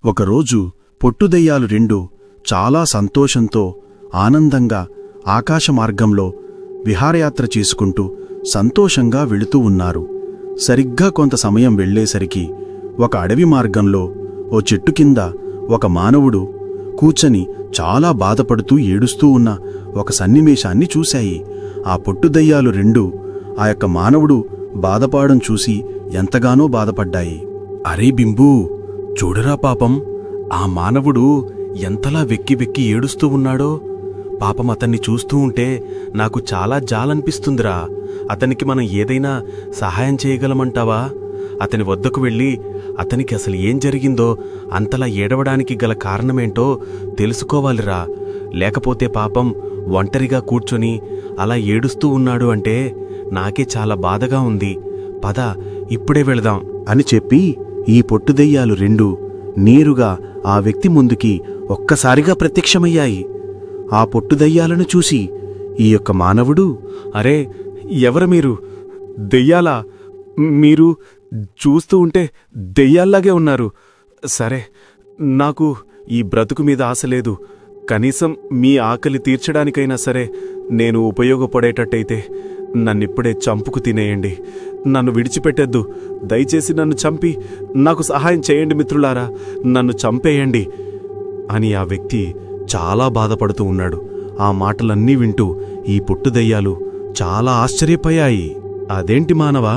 ఒకరోజు పొట్టుదెయ్యాలు రెండు చాలా సంతోషంతో ఆనందంగా ఆకాశమార్గంలో విహారయాత్ర చేసుకుంటూ సంతోషంగా వెళుతూ ఉన్నారు. సరిగ్గా కొంత సమయం వెళ్లేసరికి ఒక అడవి మార్గంలో ఓ చెట్టు కింద ఒక మానవుడు కూర్చొని చాలా బాధపడుతూ ఏడుస్తూ ఉన్న ఒక సన్నివేశాన్ని చూశాయి. ఆ పొట్టుదెయ్యాలు రెండు ఆ యొక్క మానవుడు బాధపడడం చూసి ఎంతగానో బాధపడ్డాయి. అరే బింబూ, చూడరా పాపం, ఆ మానవుడు ఎంతలా వెక్కి వెక్కి ఏడుస్తూ ఉన్నాడో. పాపం అతన్ని చూస్తూ ఉంటే నాకు చాలా జాలనిపిస్తుందిరా. అతనికి మనం ఏదైనా సహాయం చేయగలమంటావా? అతని వద్దకు వెళ్ళి అతనికి అసలు ఏం జరిగిందో, అంతలా ఏడవడానికి గల కారణమేంటో తెలుసుకోవాలిరా. లేకపోతే పాపం ఒంటరిగా కూర్చొని అలా ఏడుస్తూ ఉన్నాడు అంటే నాకే చాలా బాధగా ఉంది. పద, ఇప్పుడే వెళదాం అని చెప్పి ఈ పొట్టుదెయ్యాలు రెండు నేరుగా ఆ వ్యక్తి ముందుకి ఒక్కసారిగా ప్రత్యక్షమయ్యాయి. ఆ పొట్టుదెయ్యాలను చూసి ఈ యొక్క మానవుడు, అరే, ఎవరు మీరు? దెయ్యాలా? మీరు చూస్తూ ఉంటే దెయ్యాల్లాగే ఉన్నారు. సరే, నాకు ఈ బ్రతుకు మీద ఆశ లేదు. కనీసం మీ ఆకలి తీర్చడానికైనా సరే నేను ఉపయోగపడేటట్టయితే నన్నిప్పుడే చంపుకు తినేయండి. నన్ను విడిచిపెట్టొద్దు. దయచేసి నన్ను చంపి నాకు సహాయం చేయండి మిత్రులారా, నన్ను చంపేయండి అని ఆ వ్యక్తి చాలా బాధపడుతూ ఉన్నాడు. ఆ మాటలన్నీ వింటూ ఈ పొట్టుదెయ్యాలు చాలా ఆశ్చర్యపోయాయి. అదేంటి మానవా,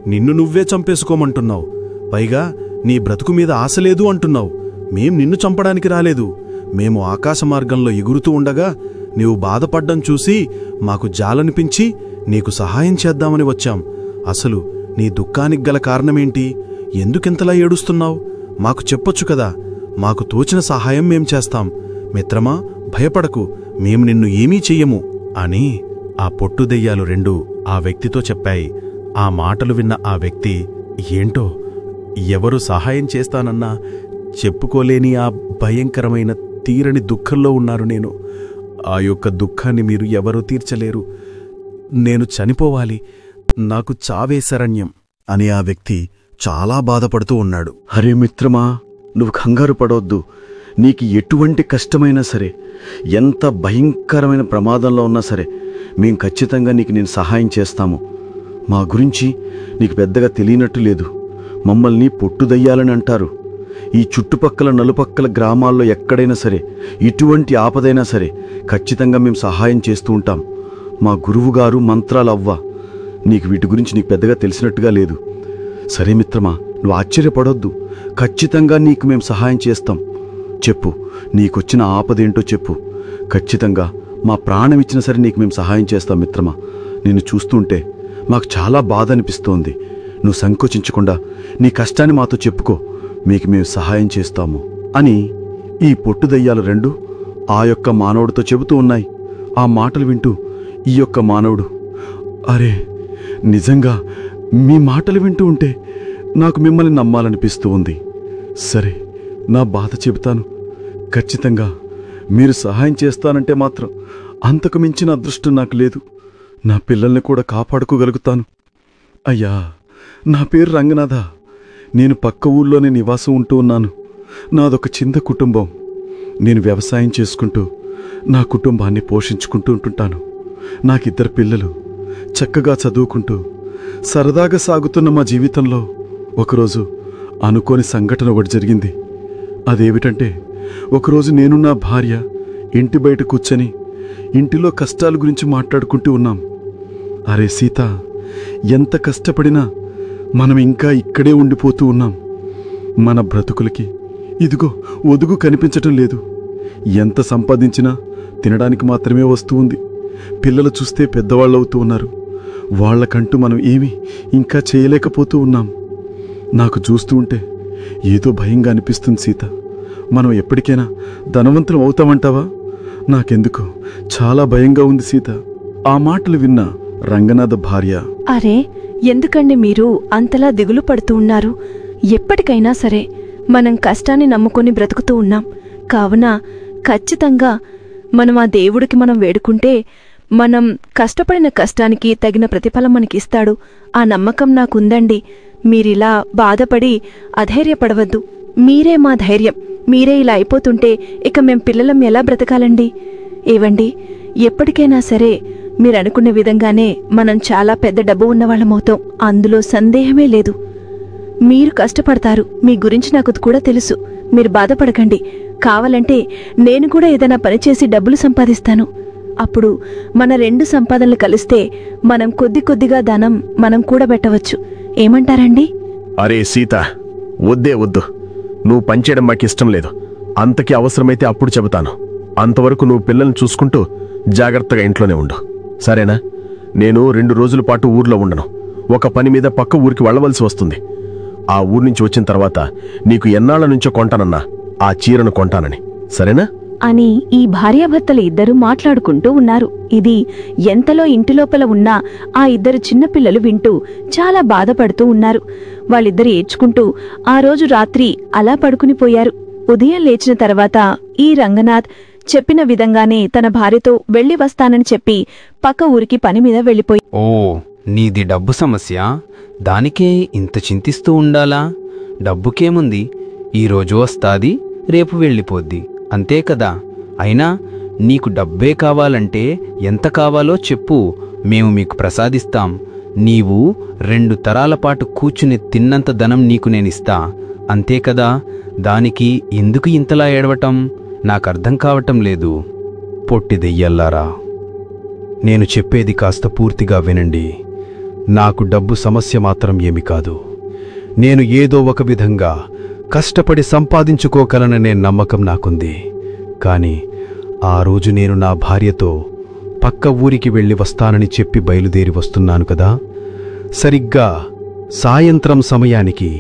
నిన్ను నువ్వే చంపేసుకోమంటున్నావు? పైగా నీ బ్రతుకు మీద ఆశ లేదు అంటున్నావు. మేం నిన్ను చంపడానికి రాలేదు. మేము ఆకాశమార్గంలో ఎగురుతూ ఉండగా నీవు బాధపడ్డం చూసి మాకు జాలనిపించి నీకు సహాయం చేద్దామని వచ్చాం. అసలు నీ దుఃఖానికి గల కారణమేంటి? ఎందుకింతలా ఏడుస్తున్నావు? మాకు చెప్పొచ్చు కదా. మాకు తోచిన సహాయం మేం చేస్తాం. మిత్రమా, భయపడకు, మేం నిన్ను ఏమీ చెయ్యము అని ఆ పొట్టుదెయ్యాలు రెండు ఆ వ్యక్తితో చెప్పాయి. ఆ మాటలు విన్న ఆ వ్యక్తి, ఏంటో, ఎవరు సహాయం చేస్తానన్నా చెప్పుకోలేని ఆ భయంకరమైన తీరని దుఃఖంలో ఉన్నారు నేను. ఆ యొక్క దుఃఖాన్ని మీరు ఎవరూ తీర్చలేరు. నేను చనిపోవాలి. నాకు చావే శరణ్యం అని ఆ వ్యక్తి చాలా బాధపడుతూ ఉన్నాడు. హరే మిత్రమా, నువ్వు కంగారు పడవద్దు. నీకు ఎటువంటి కష్టమైనా సరే, ఎంత భయంకరమైన ప్రమాదంలో ఉన్నా సరే, మేం ఖచ్చితంగా నేను సహాయం చేస్తాము. మా గురించి నీకు పెద్దగా తెలియనట్టు లేదు. మమ్మల్ని పొట్టుదెయ్యాలని అంటారు. ఈ చుట్టుపక్కల నలుపక్కల గ్రామాల్లో ఎక్కడైనా సరే ఇటువంటి ఆపదైనా సరే ఖచ్చితంగా మేము సహాయం చేస్తూ ఉంటాం. మా గురువుగారు మంత్రాలవ్వ. నీకు వీటి గురించి నీకు పెద్దగా తెలిసినట్టుగా లేదు. సరే మిత్రమా, నువ్వు ఆశ్చర్యపడొద్దు. ఖచ్చితంగా నీకు మేము సహాయం చేస్తాం. చెప్పు, నీకొచ్చిన ఆపదేంటో చెప్పు. ఖచ్చితంగా మా ప్రాణం ఇచ్చినా సరే నీకు మేము సహాయం చేస్తాం మిత్రమా. నిన్ను చూస్తుంటే మాకు చాలా బాధ అనిపిస్తోంది. నువ్వు సంకోచించకుండా నీ కష్టాన్ని మాతో చెప్పుకో, మీకు మేము సహాయం చేస్తాము అని ఈ పొట్టుదెయ్యాలు రెండు ఆ యొక్క మానవుడితో చెబుతూ ఉన్నాయి. ఆ మాటలు వింటూ ఈ యొక్క మానవుడు, అరే, నిజంగా మీ మాటలు వింటూ ఉంటే నాకు మిమ్మల్ని నమ్మాలనిపిస్తూ ఉంది. సరే, నా బాధ చెబుతాను. ఖచ్చితంగా మీరు సహాయం చేస్తానంటే మాత్రం అంతకు మించిన అదృష్టం నాకు లేదు. నా పిల్లల్ని కూడా కాపాడుకోగలుగుతాను. అయ్యా, నా పేరు రంగనాథ. నేను పక్క ఊళ్ళోనే నివాసం ఉంటూ ఉన్నాను. నాదొక చిన్న కుటుంబం. నేను వ్యవసాయం చేసుకుంటూ నా కుటుంబాన్ని పోషించుకుంటూ ఉంటుంటాను. నాకిద్దరు పిల్లలు చక్కగా చదువుకుంటూ సరదాగా సాగుతున్న మా జీవితంలో ఒకరోజు అనుకోని సంఘటన ఒకటి జరిగింది. అదేమిటంటే, ఒకరోజు నేను నా భార్య ఇంటి బయట కూర్చొని ఇంటిలో కష్టాల గురించి మాట్లాడుకుంటూ ఉన్నాం. అరే సీత, ఎంత కష్టపడినా మనం ఇంకా ఇక్కడే ఉండిపోతూ ఉన్నాం. మన బ్రతుకులకి ఇదిగో ఒదుగు కనిపించటం లేదు. ఎంత సంపాదించినా తినడానికి మాత్రమే వస్తూ ఉంది. పిల్లలు చూస్తే పెద్దవాళ్ళు అవుతూ ఉన్నారు. వాళ్లకంటూ మనం ఏమీ ఇంకా చేయలేకపోతూ ఉన్నాం. నాకు చూస్తూ ఉంటే ఏదో భయంగా అనిపిస్తుంది సీత. మనం ఎప్పటికైనా ధనవంతులం అవుతామంటావా? నాకెందుకో చాలా భయంగా ఉంది సీత. ఆ మాటలు విన్న రంగనాథ భార్య, అరే, ఎందుకండి మీరు అంతలా దిగులు పడుతూ ఉన్నారు? ఎప్పటికైనా సరే మనం కష్టాన్ని నమ్ముకొని బ్రతుకుతూ ఉన్నాం. కావున ఖచ్చితంగా మనం ఆ దేవుడికి మనం వేడుకుంటే మనం కష్టపడిన కష్టానికి తగిన ప్రతిఫలం మనకిస్తాడు. ఆ నమ్మకం నాకుందండి. మీరిలా బాధపడి అధైర్యపడవద్దు. మీరే మా ధైర్యం. మీరే ఇలా అయిపోతుంటే ఇక మేం పిల్లలం ఎలా బ్రతకాలండి? ఏవండి, ఎప్పటికైనా సరే మీరనుకున్న విధంగానే మనం చాలా పెద్ద డబ్బు ఉన్నవాళ్ళమవుతాం, అందులో సందేహమే లేదు. మీరు కష్టపడతారు, మీ గురించి నాకు కూడా తెలుసు. మీరు బాధపడకండి. కావాలంటే నేను కూడా ఏదైనా పనిచేసి డబ్బులు సంపాదిస్తాను. అప్పుడు మన 2 సంపాదనలు కలిస్తే మనం కొద్ది కొద్దిగా ధనం మనం కూడబెట్టవచ్చు. ఏమంటారండి? అరే సీత, వద్దు. నువ్వు పనిచేయడం మాకిష్టం లేదు. అంతకి అవసరమైతే అప్పుడు చెబుతాను. అంతవరకు నువ్వు పిల్లల్ని చూసుకుంటూ జాగ్రత్తగా ఇంట్లోనే ఉండు, సరేనా? నేను 2 రోజుల పాటు ఊర్లో ఉండను. ఒక పని మీద పక్క ఊరికి వెళ్ళవలసి వస్తుంది. ఆ ఊరు నుంచి వచ్చిన తర్వాత నీకు ఎన్నాళ్ల నుంచో కొంటానన్నా ఆ చీరను కొంటానని, సరేనా? అని ఈ భార్యాభర్తలు ఇద్దరూ మాట్లాడుకుంటూ ఉన్నారు. ఇది ఎంతలో ఇంటిలోపల ఉన్నా ఆ 2 చిన్నపిల్లలు వింటూ చాలా బాధపడుతూ ఉన్నారు. వాళ్ళిద్దరు ఏడ్చుకుంటూ ఆ రోజు రాత్రి అలా పడుకునిపోయారు. ఉదయం లేచిన తర్వాత ఈ రంగనాథ్ చెప్పిన విధంగానే తన భార్యతో వెళ్ళి వస్తానని చెప్పి పక్క ఊరికి పని మీద వెళ్ళిపోయి. ఓ, నీది డబ్బు సమస్య, దానికే ఇంత చింతిస్తూ ఉండాలా? డబ్బుకేముంది, ఈరోజు వస్తాది, రేపు వెళ్ళిపోద్ది, అంతే కదా. అయినా నీకు డబ్బే కావాలంటే ఎంత కావాలో చెప్పు, మేము మీకు ప్రసాదిస్తాం. నీవు 2 తరాల పాటు కూర్చుని తిన్నంత ధనం నీకు నేనిస్తా, అంతే కదా. దానికి ఎందుకు ఇంతలా ఏడవటం? నాకర్థం కావటం లేదు. పొట్టి దెయ్యల్లారా, నేను చెప్పేది కాస్త పూర్తిగా వినండి. నాకు డబ్బు సమస్య మాత్రం ఏమి కాదు. నేను ఏదో ఒక విధంగా కష్టపడి సంపాదించుకోగలననే నమ్మకం నాకుంది. కాని ఆ రోజు నేను నా భార్యతో పక్క ఊరికి వెళ్ళి వస్తానని చెప్పి బయలుదేరి వస్తున్నాను కదా, సరిగ్గా సాయంత్రం సమయానికి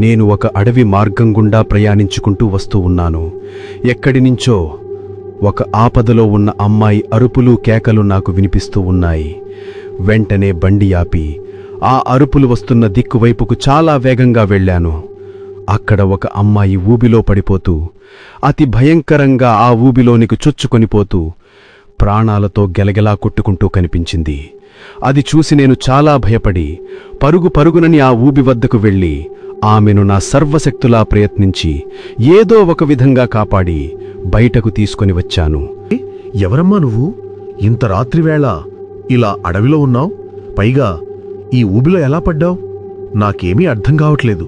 నేను ఒక అడవి మార్గం గుండా ప్రయాణించుకుంటూ వస్తూ ఉన్నాను. ఎక్కడినుంచో ఒక ఆపదలో ఉన్న అమ్మాయి అరుపులు కేకలు నాకు వినిపిస్తూ ఉన్నాయి. వెంటనే బండి ఆపి ఆ అరుపులు వస్తున్న దిక్కువైపుకు చాలా వేగంగా వెళ్ళాను. అక్కడ ఒక అమ్మాయి ఊబిలో పడిపోతూ, అతి భయంకరంగా ఆ ఊబిలోనికి చొచ్చుకొనిపోతూ ప్రాణాలతో గెలగెలా కొట్టుకుంటూ కనిపించింది. అది చూసి నేను చాలా భయపడి పరుగునని ఆ ఊబి వద్దకు వెళ్ళి ఆమెను నా సర్వశక్తులా ప్రయత్నించి ఏదో ఒక విధంగా కాపాడి బయటకు తీసుకొని వచ్చాను. ఎవరమ్మా నువ్వు? ఇంత రాత్రివేళ ఇలా అడవిలో ఉన్నావు? పైగా ఈ ఊబిలో ఎలా పడ్డావు? నాకేమీ అర్థం కావట్లేదు.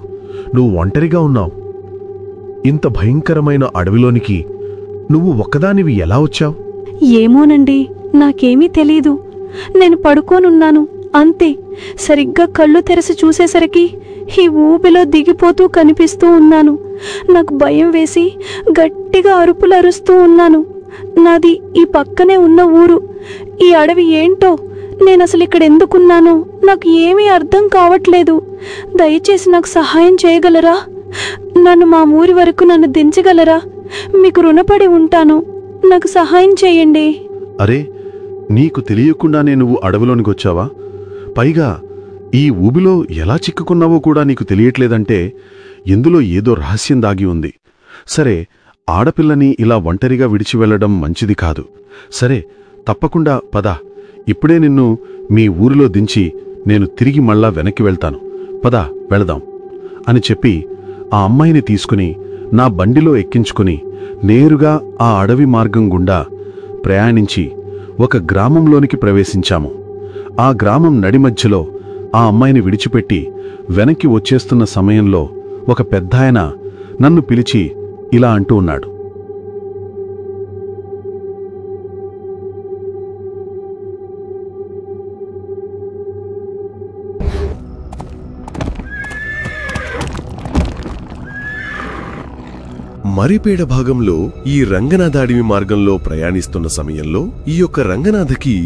నువ్వు ఒంటరిగా ఉన్నావు. ఇంత భయంకరమైన అడవిలోనికి నువ్వు ఒక్కదానివి ఎలా వచ్చావు? ఏమోనండి, నాకేమీ తెలీదు. నేను పడుకోనున్నాను, అంతే. సరిగ్గా కళ్ళు తెరసి చూసేసరికి ఈ ఊబిలో దిగిపోతూ కనిపిస్తూ ఉన్నాను. నాకు భయం వేసి గట్టిగా అరుపులు అరుస్తూ ఉన్నాను. నాది ఈ పక్కనే ఉన్న ఊరు. ఈ అడవి ఏంటో, నేనసలు ఇక్కడ ఎందుకున్నానో నాకు ఏమీ అర్థం కావట్లేదు. దయచేసి నాకు సహాయం చేయగలరా? నన్ను మా ఊరి వరకు నన్ను దించగలరా? మీకు రుణపడి ఉంటాను. నాకు సహాయం చేయండి. అరే, నీకు తెలియకుండానే నువ్వు అడవిలోనికి వచ్చావా? పైగా ఈ ఊబిలో ఎలా చిక్కుకున్నావో కూడా నీకు తెలియట్లేదంటే ఇందులో ఏదో రహస్యం దాగి ఉంది. సరే, ఆడపిల్లని ఇలా ఒంటరిగా విడిచి వెళ్లడం మంచిది కాదు. సరే, తప్పకుండా పద. ఇప్పుడే నిన్ను మీ ఊరిలో దించి నేను తిరిగి మళ్ళా వెనక్కి వెళ్తాను. పద, వెళదాం అని చెప్పి ఆ అమ్మాయిని తీసుకుని నా బండిలో ఎక్కించుకుని నేరుగా ఆ అడవి మార్గం గుండా ప్రయాణించి ఒక గ్రామంలోనికి ప్రవేశించాము. ఆ గ్రామం నడిమధ్యలో ఆ అమ్మాయిని విడిచిపెట్టి వెనక్కి వచ్చేస్తున్న సమయంలో ఒక పెద్దాయన నన్ను పిలిచి ఇలా అంటూ ఉన్నాడు. మరిపేడ భాగంలో ఈ రంగనాథ అడవి మార్గంలో ప్రయాణిస్తున్న సమయంలో ఈ యొక్క రంగనాథకి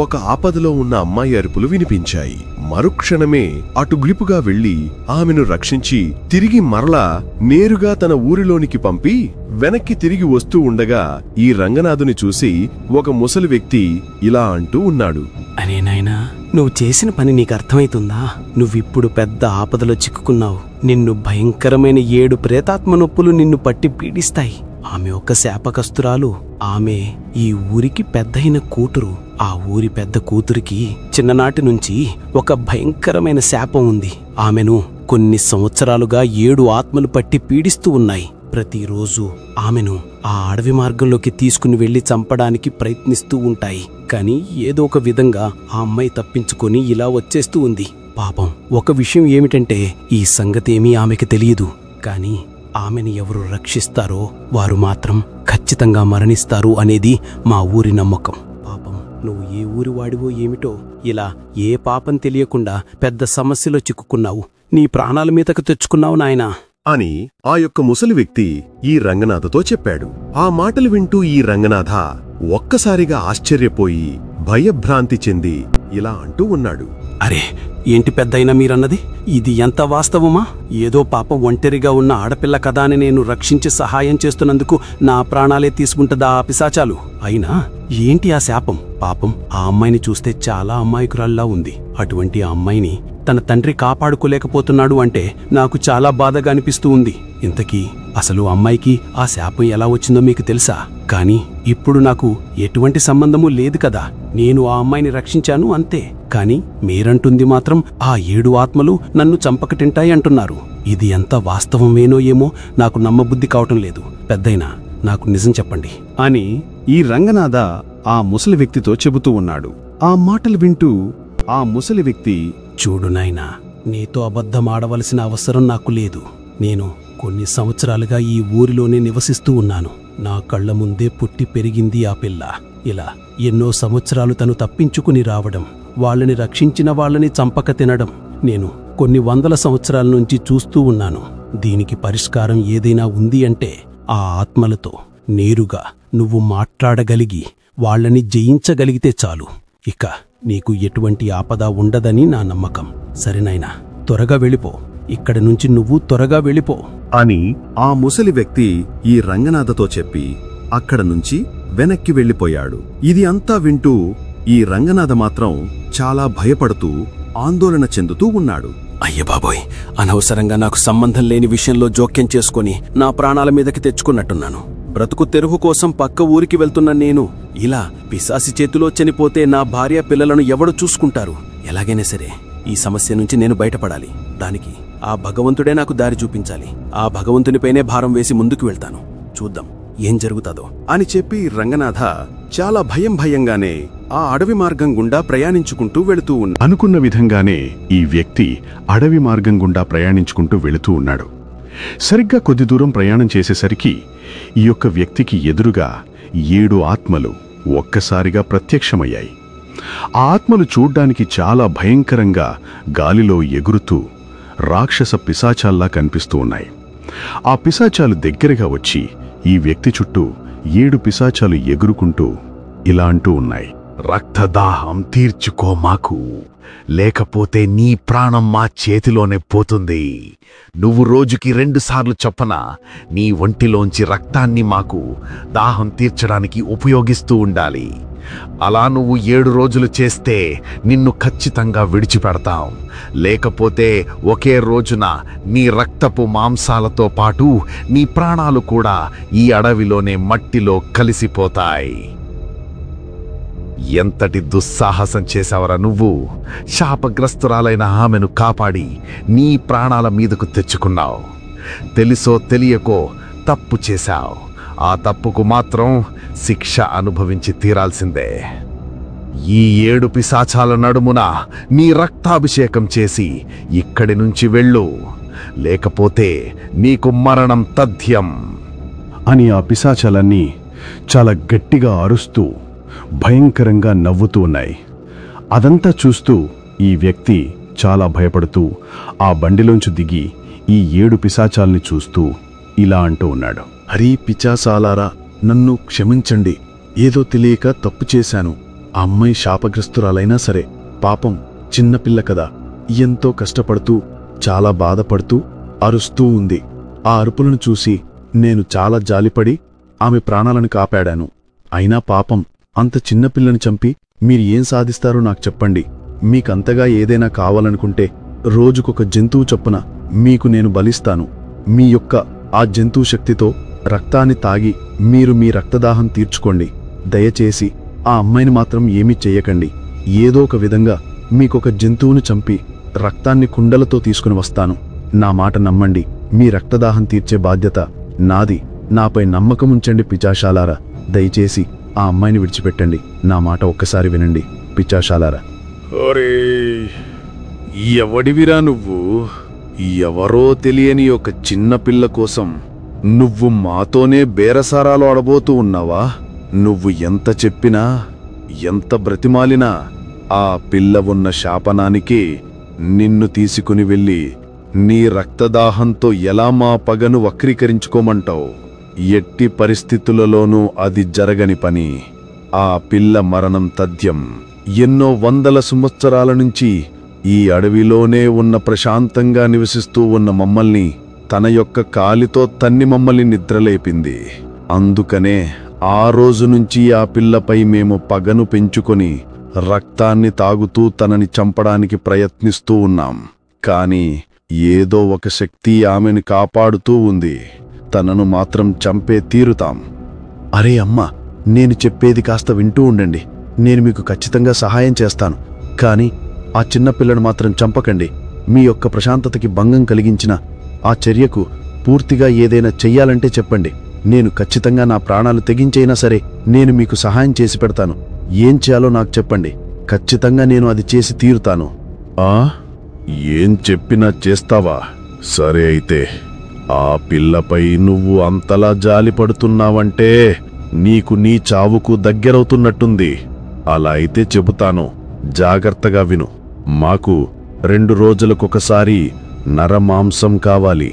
ఒక ఆపదలో ఉన్న అమ్మాయి అరుపులు వినిపించాయి. మరుక్షణమే అటుగ్రిపుగా వెళ్లి ఆమెను రక్షించి తిరిగి మరలా నేరుగా తన ఊరిలోనికి పంపి వెనక్కి తిరిగి వస్తూ ఉండగా ఈ రంగనాథుని చూసి ఒక ముసలి వ్యక్తి ఇలా అంటూ ఉన్నాడు. అరే నాయనా, నువ్వు చేసిన పని నీకు అర్థమైతుందా? నువ్విప్పుడు పెద్ద ఆపదలో చిక్కుకున్నావు. నిన్ను భయంకరమైన 7 ప్రేతాత్మ నొప్పులు నిన్ను పట్టి పీడిస్తాయి. ఆమె ఒక శాపకస్తురాలు. ఆమె ఈ ఊరికి పెద్దయిన కూతురు. ఆ ఊరి పెద్ద కూతురికి చిన్ననాటి నుంచి ఒక భయంకరమైన శాపం ఉంది. ఆమెను కొన్ని సంవత్సరాలుగా 7 ఆత్మలు పట్టి పీడిస్తూ ఉన్నాయి. ప్రతిరోజు ఆమెను ఆ అడవి మార్గంలోకి తీసుకుని వెళ్లి చంపడానికి ప్రయత్నిస్తూ ఉంటాయి. కానీ ఏదో ఒక విధంగా ఆ అమ్మాయి తప్పించుకొని ఇలా వచ్చేస్తూ ఉంది. పాపం, ఒక విషయం ఏమిటంటే ఈ సంగతేమీ ఆమెకి తెలియదు. కానీ ఆమెను ఎవరు రక్షిస్తారో వారు మాత్రం ఖచ్చితంగా మరణిస్తారు అనేది మా ఊరి నమ్మకం. పాపం, నువ్వు ఏ ఊరి వాడివో ఏమిటో ఇలా ఏ పాపం తెలియకుండా పెద్ద సమస్యలో చిక్కుకున్నావు. నీ ప్రాణాల మీదకు తెచ్చుకున్నావు నాయనా అని ఆ యొక్క ముసలి వ్యక్తి ఈ రంగనాథతో చెప్పాడు. ఆ మాటలు వింటూ ఈ రంగనాథ ఒక్కసారిగా ఆశ్చర్యపోయి భయభ్రాంతి చెంది ఇలా అంటూ ఉన్నాడు. అరే, ఏంటి పెద్దయినా మీరన్నది? ఇది ఎంత వాస్తవమా? ఏదో పాపం ఒంటరిగా ఉన్న ఆడపిల్ల కదా అని నేను రక్షించి సహాయం చేస్తున్నందుకు నా ప్రాణాలే తీసుకుంటదా ఆ పిశాచాలు? అయినా ఏంటి ఆ శాపం? పాపం, ఆ అమ్మాయిని చూస్తే చాలా అమ్మాయికురాల్లా ఉంది. అటువంటి ఆ అమ్మాయిని తన తండ్రి కాపాడుకోలేకపోతున్నాడు అంటే నాకు చాలా బాధగా అనిపిస్తూ ఉంది. ఇంతకీ అసలు అమ్మాయికి ఆ శాపం ఎలా వచ్చిందో మీకు తెలుసా? కానీ ఇప్పుడు నాకు ఎటువంటి సంబంధమూ లేదు కదా. నేను ఆ అమ్మాయిని రక్షించాను అంతే. కాని మీరంటుంది మాత్రం ఆ 7 ఆత్మలు నన్ను చంపక తింటాయి అంటున్నారు. ఇది ఎంత వాస్తవమేనో ఏమో నాకు నమ్మబుద్ధి కావటం లేదు. పెద్దయినా, నాకు నిజం చెప్పండి అని ఈ రంగనాథ ఆ ముసలి వ్యక్తితో చెబుతూ ఉన్నాడు. ఆ మాటలు వింటూ ఆ ముసలి వ్యక్తి, చూడు నాయనా, నీతో అబద్ధమాడవలసిన అవసరం నాకు లేదు. నేను కొన్ని సంవత్సరాలుగా ఈ ఊరిలోనే నివసిస్తూ ఉన్నాను. నా కళ్ల ముందే పుట్టి పెరిగింది ఆ పిల్ల. ఇలా ఎన్నో సంవత్సరాలు తను తప్పించుకుని రావడం, వాళ్ళని రక్షించిన వాళ్ళని చంపక తినడం నేను కొన్ని 100 సంవత్సరాల నుంచి చూస్తూ ఉన్నాను. దీనికి పరిష్కారం ఏదైనా ఉంది అంటే ఆ ఆత్మలతో నేరుగా నువ్వు మాట్లాడగలిగి వాళ్ళని జయించగలిగితే చాలు. ఇక నీకు ఎటువంటి ఆపద ఉండదని నా నమ్మకం. సరేనాయనా, త్వరగా వెళ్ళిపో. ఇక్కడి నుంచి నువ్వు త్వరగా వెళ్ళిపో అని ఆ ముసలి వ్యక్తి ఈ రంగనాథతో చెప్పి అక్కడ నుంచి వెనక్కి వెళ్ళిపోయాడు. ఇది అంతా వింటూ ఈ రంగనాథ మాత్రం చాలా భయపడుతూ ఆందోళన చెందుతూ ఉన్నాడు. అయ్య బాబోయ్, అనవసరంగా నాకు సంబంధం లేని విషయంలో జోక్యం చేసుకుని నా ప్రాణాల మీదకి తెచ్చుకున్నట్టున్నాను. బ్రతుకు తెరువు కోసం పక్క ఊరికి వెళ్తున్న నేను ఇలా పిశాసి చేతిలో చనిపోతే నా భార్య పిల్లలను ఎవడు చూసుకుంటారు? ఎలాగైనా సరే ఈ సమస్య నుంచి నేను బయటపడాలి. దానికి ఆ భగవంతుడే నాకు దారి చూపించాలి. ఆ భగవంతునిపైనే భారం వేసి ముందుకు వెళ్తాను. చూద్దాం ఏం జరుగుతాదో అని చెప్పి రంగనాథ చాలా భయంగానే ఆ అడవి మార్గం గుండా ప్రయాణించుకుంటూ వెళుతూ ఉన్నాడు. అనుకున్న విధంగానే ఈ వ్యక్తి అడవి మార్గం గుండా ప్రయాణించుకుంటూ వెళుతూ ఉన్నాడు. సరిగ్గా కొద్ది దూరం ప్రయాణం చేసేసరికి ఈ యొక్క వ్యక్తికి ఎదురుగా 7 ఆత్మలు ఒక్కసారిగా ప్రత్యక్షమయ్యాయి. ఆ ఆత్మలు చూడ్డానికి చాలా భయంకరంగా గాలిలో ఎగురుతూ రాక్షస పిశాచాల్లా కనిపిస్తూ ఉన్నాయి. ఆ పిశాచాలు దగ్గరగా వచ్చి ఈ వ్యక్తి చుట్టూ 7 పిశాచాలు ఎగురుకుంటూ ఇలా అంటూ ఉన్నాయి. రక్తదాహం తీర్చుకో మాకు, లేకపోతే నీ ప్రాణం మా చేతిలోనే పోతుంది. నువ్వు రోజుకి 2 సార్లు చొప్పున నీ ఒంటిలోంచి రక్తాన్ని మాకు దాహం తీర్చడానికి ఉపయోగిస్తూ ఉండాలి. అలా నువ్వు 7 రోజులు చేస్తే నిన్ను ఖచ్చితంగా విడిచిపెడతాం. లేకపోతే ఒకే రోజున నీ రక్తపు మాంసాలతో పాటు నీ ప్రాణాలు కూడా ఈ అడవిలోనే మట్టిలో కలిసిపోతాయి. ఎంతటి దుస్సాహసం చేశావరా నువ్వు! శాపగ్రస్తురాలైన ఆమెను కాపాడి నీ ప్రాణాల మీదకు తెచ్చుకున్నావు. తెలుసో తెలియకో తప్పు చేశావు. ఆ తప్పుకు మాత్రం శిక్ష అనుభవించి తీరాల్సిందే. ఈ 7 పిశాచాల నడుమున నీ రక్తాభిషేకం చేసి ఇక్కడి నుంచి వెళ్ళు, లేకపోతే నీకు మరణం తథ్యం అని ఆ పిశాచాలన్నీ చాలా గట్టిగా అరుస్తూ భయంకరంగా నవ్వుతూ ఉన్నాయి. అదంతా చూస్తూ ఈ వ్యక్తి చాలా భయపడుతూ ఆ బండిలోంచి దిగి ఈ 7 పిశాచాల్ని చూస్తూ ఇలా అంటూ ఉన్నాడు. హరి పిశాచాలారా, నన్ను క్షమించండి. ఏదో తెలియక తప్పు చేశాను. ఆ అమ్మాయి శాపగ్రస్తురాలైనా సరే పాపం చిన్నపిల్ల కదా, ఎంతో కష్టపడుతూ చాలా బాధపడుతూ అరుస్తూ ఉంది. ఆ అరుపులను చూసి నేను చాలా జాలిపడి ఆమె ప్రాణాలను కాపాడాను. అయినా పాపం అంత చిన్నపిల్లని చంపి మీరు ఏం సాధిస్తారో నాకు చెప్పండి. మీకంతగా ఏదైనా కావాలనుకుంటే రోజుకొక జంతువు చొప్పున మీకు నేను బలిస్తాను. మీ యొక్క ఆ జంతువు శక్తితో రక్తాన్ని తాగి మీరు మీ రక్తదాహం తీర్చుకోండి. దయచేసి ఆ అమ్మాయిని మాత్రం ఏమీ చెయ్యకండి. ఏదో ఒక విధంగా మీకొక జంతువును చంపి రక్తాన్ని కుండలతో తీసుకుని వస్తాను. నా మాట నమ్మండి. మీ రక్తదాహం తీర్చే బాధ్యత నాపై నమ్మకం ఉంచండి పిచాశాలారా. దయచేసి ఆ అమ్మాయిని విడిచిపెట్టండి. నా మాట ఒక్కసారి వినండి పిచాశాలారా. ఒరే, ఎవడివిరా నువ్వు? ఎవరో తెలియని ఒక చిన్న పిల్ల కోసం నువ్వు మాతోనే బేరసారాలు ఆడబోతూ ఉన్నావా? నువ్వు ఎంత చెప్పినా, ఎంత బ్రతిమాలినా ఆ పిల్ల ఉన్న శాపనానికి నిన్ను తీసుకుని వెళ్ళి నీ రక్తదాహంతో ఎలా మా పగను వక్రీకరించుకోమంటావు? ఎట్టి పరిస్థితులలోనూ అది జరగని పని. ఆ పిల్ల మరణం తథ్యం. ఎన్నో వందల సంవత్సరాల నుంచి ఈ అడవిలోనే ఉన్న ప్రశాంతంగా నివసిస్తూ ఉన్న మమ్మల్ని తన యొక్క కాలితో తన్ని మమ్మల్ని నిద్రలేపింది. అందుకనే ఆ రోజు నుంచి ఆ పిల్లపై మేము పగను పెంచుకొని రక్తాన్ని తాగుతూ తనని చంపడానికి ప్రయత్నిస్తూ ఉన్నాం. కాని ఏదో ఒక శక్తి ఆమెను కాపాడుతూ ఉంది. తనను మాత్రం చంపే తీరుతాం. అరే అమ్మా, నేను చెప్పేది కాస్త వింటూ ఉండండి. నేను మీకు ఖచ్చితంగా సహాయం చేస్తాను. కానీ ఆ చిన్నపిల్లను మాత్రం చంపకండి. మీ యొక్క ప్రశాంతతకి భంగం కలిగించిన ఆ చర్యకు పూర్తిగా ఏదైనా చెయ్యాలంటే చెప్పండి. నేను ఖచ్చితంగా నా ప్రాణాలు తెగించైనా సరే నేను మీకు సహాయం చేసి పెడతాను. ఏం చేయాలో నాకు చెప్పండి. ఖచ్చితంగా నేను అది చేసి తీరుతాను. ఏం చెప్పినా చేస్తావా? సరే అయితే, ఆ పిల్లపై నువ్వు అంతలా జాలి పడుతున్నావంటే నీకు నీ చావుకు దగ్గరవుతున్నట్టుంది. అలా అయితే చెబుతాను, జాగ్రత్తగా విను. మాకు 2 రోజులకొకసారి నరమాంసం కావాలి.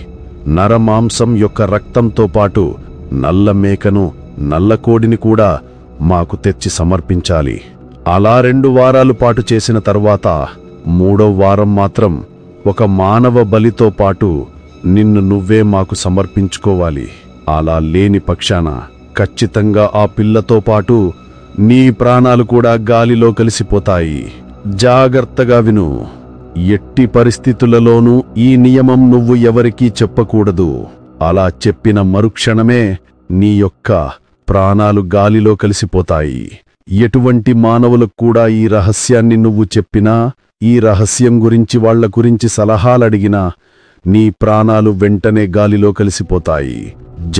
నరమాంసం యొక్క రక్తంతో పాటు నల్ల మేకను, నల్ల కోడిని కూడా మాకు తెచ్చి సమర్పించాలి. అలా 2 వారాలు పాటు చేసిన తర్వాత 3వ వారం మాత్రం ఒక మానవ బలితో పాటు నిన్ను నువ్వే మాకు సమర్పించుకోవాలి. అలా లేని పక్షాన ఖచ్చితంగా ఆ పిల్లతో పాటు నీ ప్రాణాలు కూడా గాలిలో కలిసిపోతాయి. జాగ్రత్తగా విను. ఎట్టి పరిస్థితులలోనూ ఈ నియమం నువ్వు ఎవరికీ చెప్పకూడదు. అలా చెప్పిన మరుక్షణమే నీ యొక్క ప్రాణాలు గాలిలో కలిసిపోతాయి. ఎటువంటి మానవులకు కూడా ఈ రహస్యాన్ని నువ్వు చెప్పినా, ఈ రహస్యం గురించి వాళ్ల గురించి సలహాలడిగినా నీ ప్రాణాలు వెంటనే గాలిలో కలిసిపోతాయి.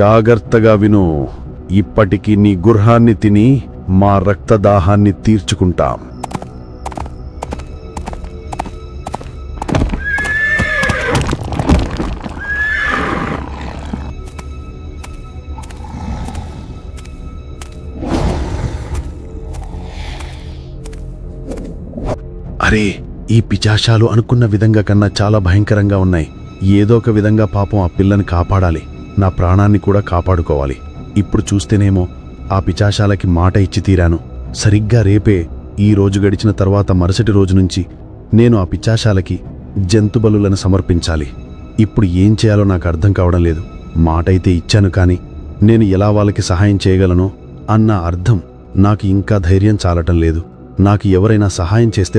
జాగ్రత్తగా విను. ఇప్పటికి నీ గుర్హాన్ని తిని మా రక్తదాహాన్ని తీర్చుకుంటాం. అరే, ఈ పిశాచాలు అనుకున్న విధంగా కన్నా చాలా భయంకరంగా ఉన్నాయి. ఏదో ఒక విధంగా పాపం ఆ పిల్లని కాపాడాలి. నా ప్రాణాన్ని కూడా కాపాడుకోవాలి. ఇప్పుడు చూస్తేనేమో ఆ పిశాచాలకి మాట ఇచ్చి తీరాను. సరిగ్గా రేపే, ఈ రోజు గడిచిన తర్వాత మరుసటి రోజు నుంచి నేను ఆ పిశాచాలకి జంతుబలులను సమర్పించాలి. ఇప్పుడు ఏం చేయాలో నాకు అర్థం కావడం లేదు. మాట అయితే ఇచ్చాను, కానీ నేను ఎలా వాళ్ళకి సహాయం చేయగలను అన్న అర్థం నాకు ఇంకా ధైర్యం చాలటం లేదు. నాకు ఎవరైనా సహాయం చేస్తే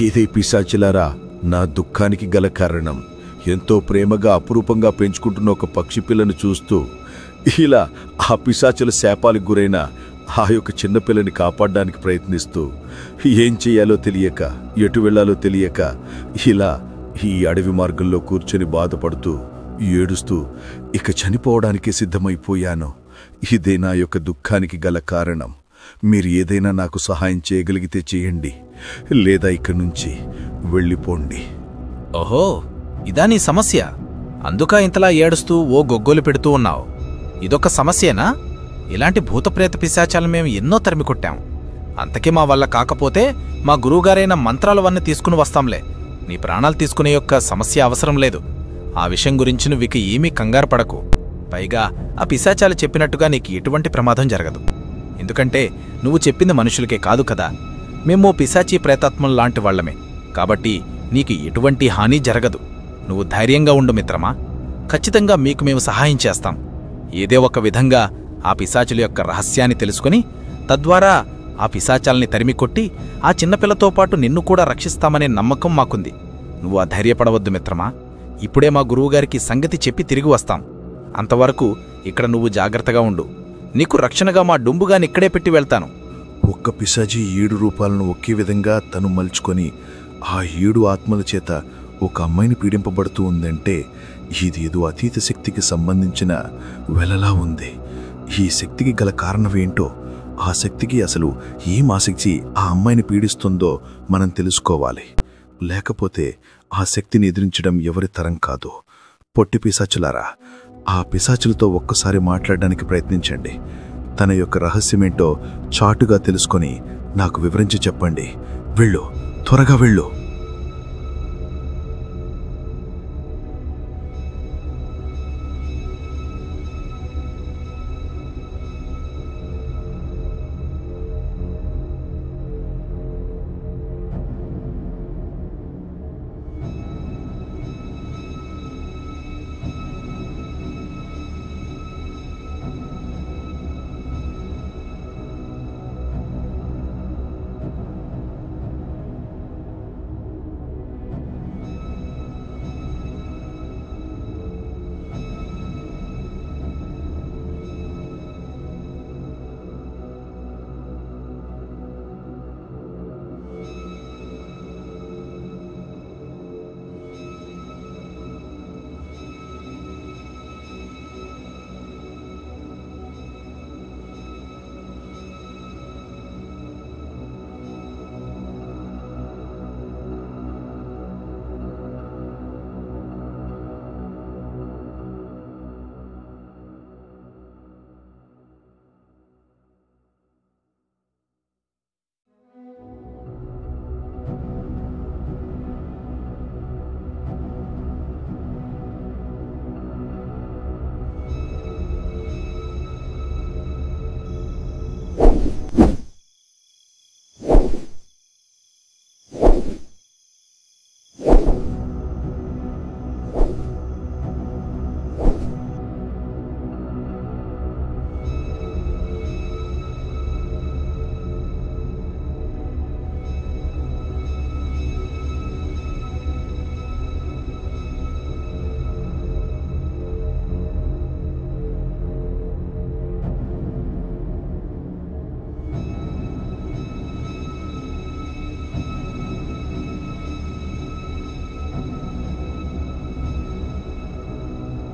ఇదే పిశాచిలారా నా దుఃఖానికి గల కారణం. ఎంతో ప్రేమగా అపురూపంగా పెంచుకుంటున్న ఒక పక్షి పిల్లను చూస్తూ ఇలా ఆ పిశాచుల శాపాలకు గురైన ఆ యొక్క చిన్నపిల్లని కాపాడడానికి ప్రయత్నిస్తూ ఏం చెయ్యాలో తెలియక, ఎటు వెళ్లాలో తెలియక ఇలా ఈ అడవి మార్గంలో కూర్చొని బాధపడుతూ ఏడుస్తూ ఇక చనిపోవడానికి సిద్ధమైపోయాను. ఇదే నా యొక్క దుఃఖానికి గల కారణం. మీరు ఏదైనా నాకు సహాయం చేయగలిగితే చేయండి, లేదా ఇక్కడి నుంచి వెళ్ళిపోండి. ఓహో, ఇదా నీ సమస్య? అందుక ఇంతలా ఏడుస్తూ ఓ గొగ్గోలు పెడుతూ ఉన్నావు. ఇదొక సమస్యేనా? ఇలాంటి భూతప్రేత పిశాచాలను మేము ఎన్నో తరిమికొట్టాం. అంతకీ మా వల్ల కాకపోతే మా గురువుగారైన మంత్రాలవన్నీ తీసుకుని వస్తాంలే. నీ ప్రాణాలు తీసుకునే యొక్క సమస్య అవసరం లేదు. ఆ విషయం గురించి నువ్విక ఏమీ కంగారు పడకు. పైగా ఆ పిశాచాలు చెప్పినట్టుగా నీకు ఎటువంటి ప్రమాదం జరగదు. ఎందుకంటే నువ్వు చెప్పింది మనుషులకే కాదు కదా. మేము పిశాచీ ప్రేతాత్మం లాంటి వాళ్లమే. కాబట్టి నీకు ఎటువంటి హాని జరగదు. నువ్వు ధైర్యంగా ఉండు మిత్రమా. ఖచ్చితంగా మీకు మేము సహాయం చేస్తాం. ఏదో ఒక విధంగా ఆ పిశాచుల యొక్క రహస్యాన్ని తెలుసుకుని తద్వారా ఆ పిశాచాల్ని తరిమికొట్టి ఆ చిన్నపిల్లతో పాటు నిన్ను కూడా రక్షిస్తామనే నమ్మకం మాకుంది. నువ్వు అధైర్యపడవద్దు మిత్రమా. ఇప్పుడే మా గురువుగారికి సంగతి చెప్పి తిరిగి వస్తాం. అంతవరకు ఇక్కడ నువ్వు జాగ్రత్తగా ఉండు. నీకు రక్షణగా మా డుంబుగాని ఇక్కడే పెట్టి వెళ్తాను. ఒక్క పిశాచి 7 రూపాలను ఒకే విధంగా తను మలుచుకొని ఆ 7 ఆత్మల చేత ఒక అమ్మాయిని పీడింపబడుతూ ఉందంటే ఇదేదో అతీత శక్తికి సంబంధించిన వెలలా ఉంది. ఈ శక్తికి గల కారణమేంటో, ఆ శక్తికి అసలు ఏం ఆసక్తి ఆ అమ్మాయిని పీడిస్తుందో మనం తెలుసుకోవాలి. లేకపోతే ఆ శక్తిని ఎదిరించడం ఎవరి తరం కాదు. పొట్టి పిశాచులారా, ఆ పిశాచులతో ఒక్కసారి మాట్లాడడానికి ప్రయత్నించండి. తన యొక్క రహస్యమేంటో చాటుగా తెలుసుకొని నాకు వివరించి చెప్పండి. వెళ్ళు, త్వరగా వెళ్ళు.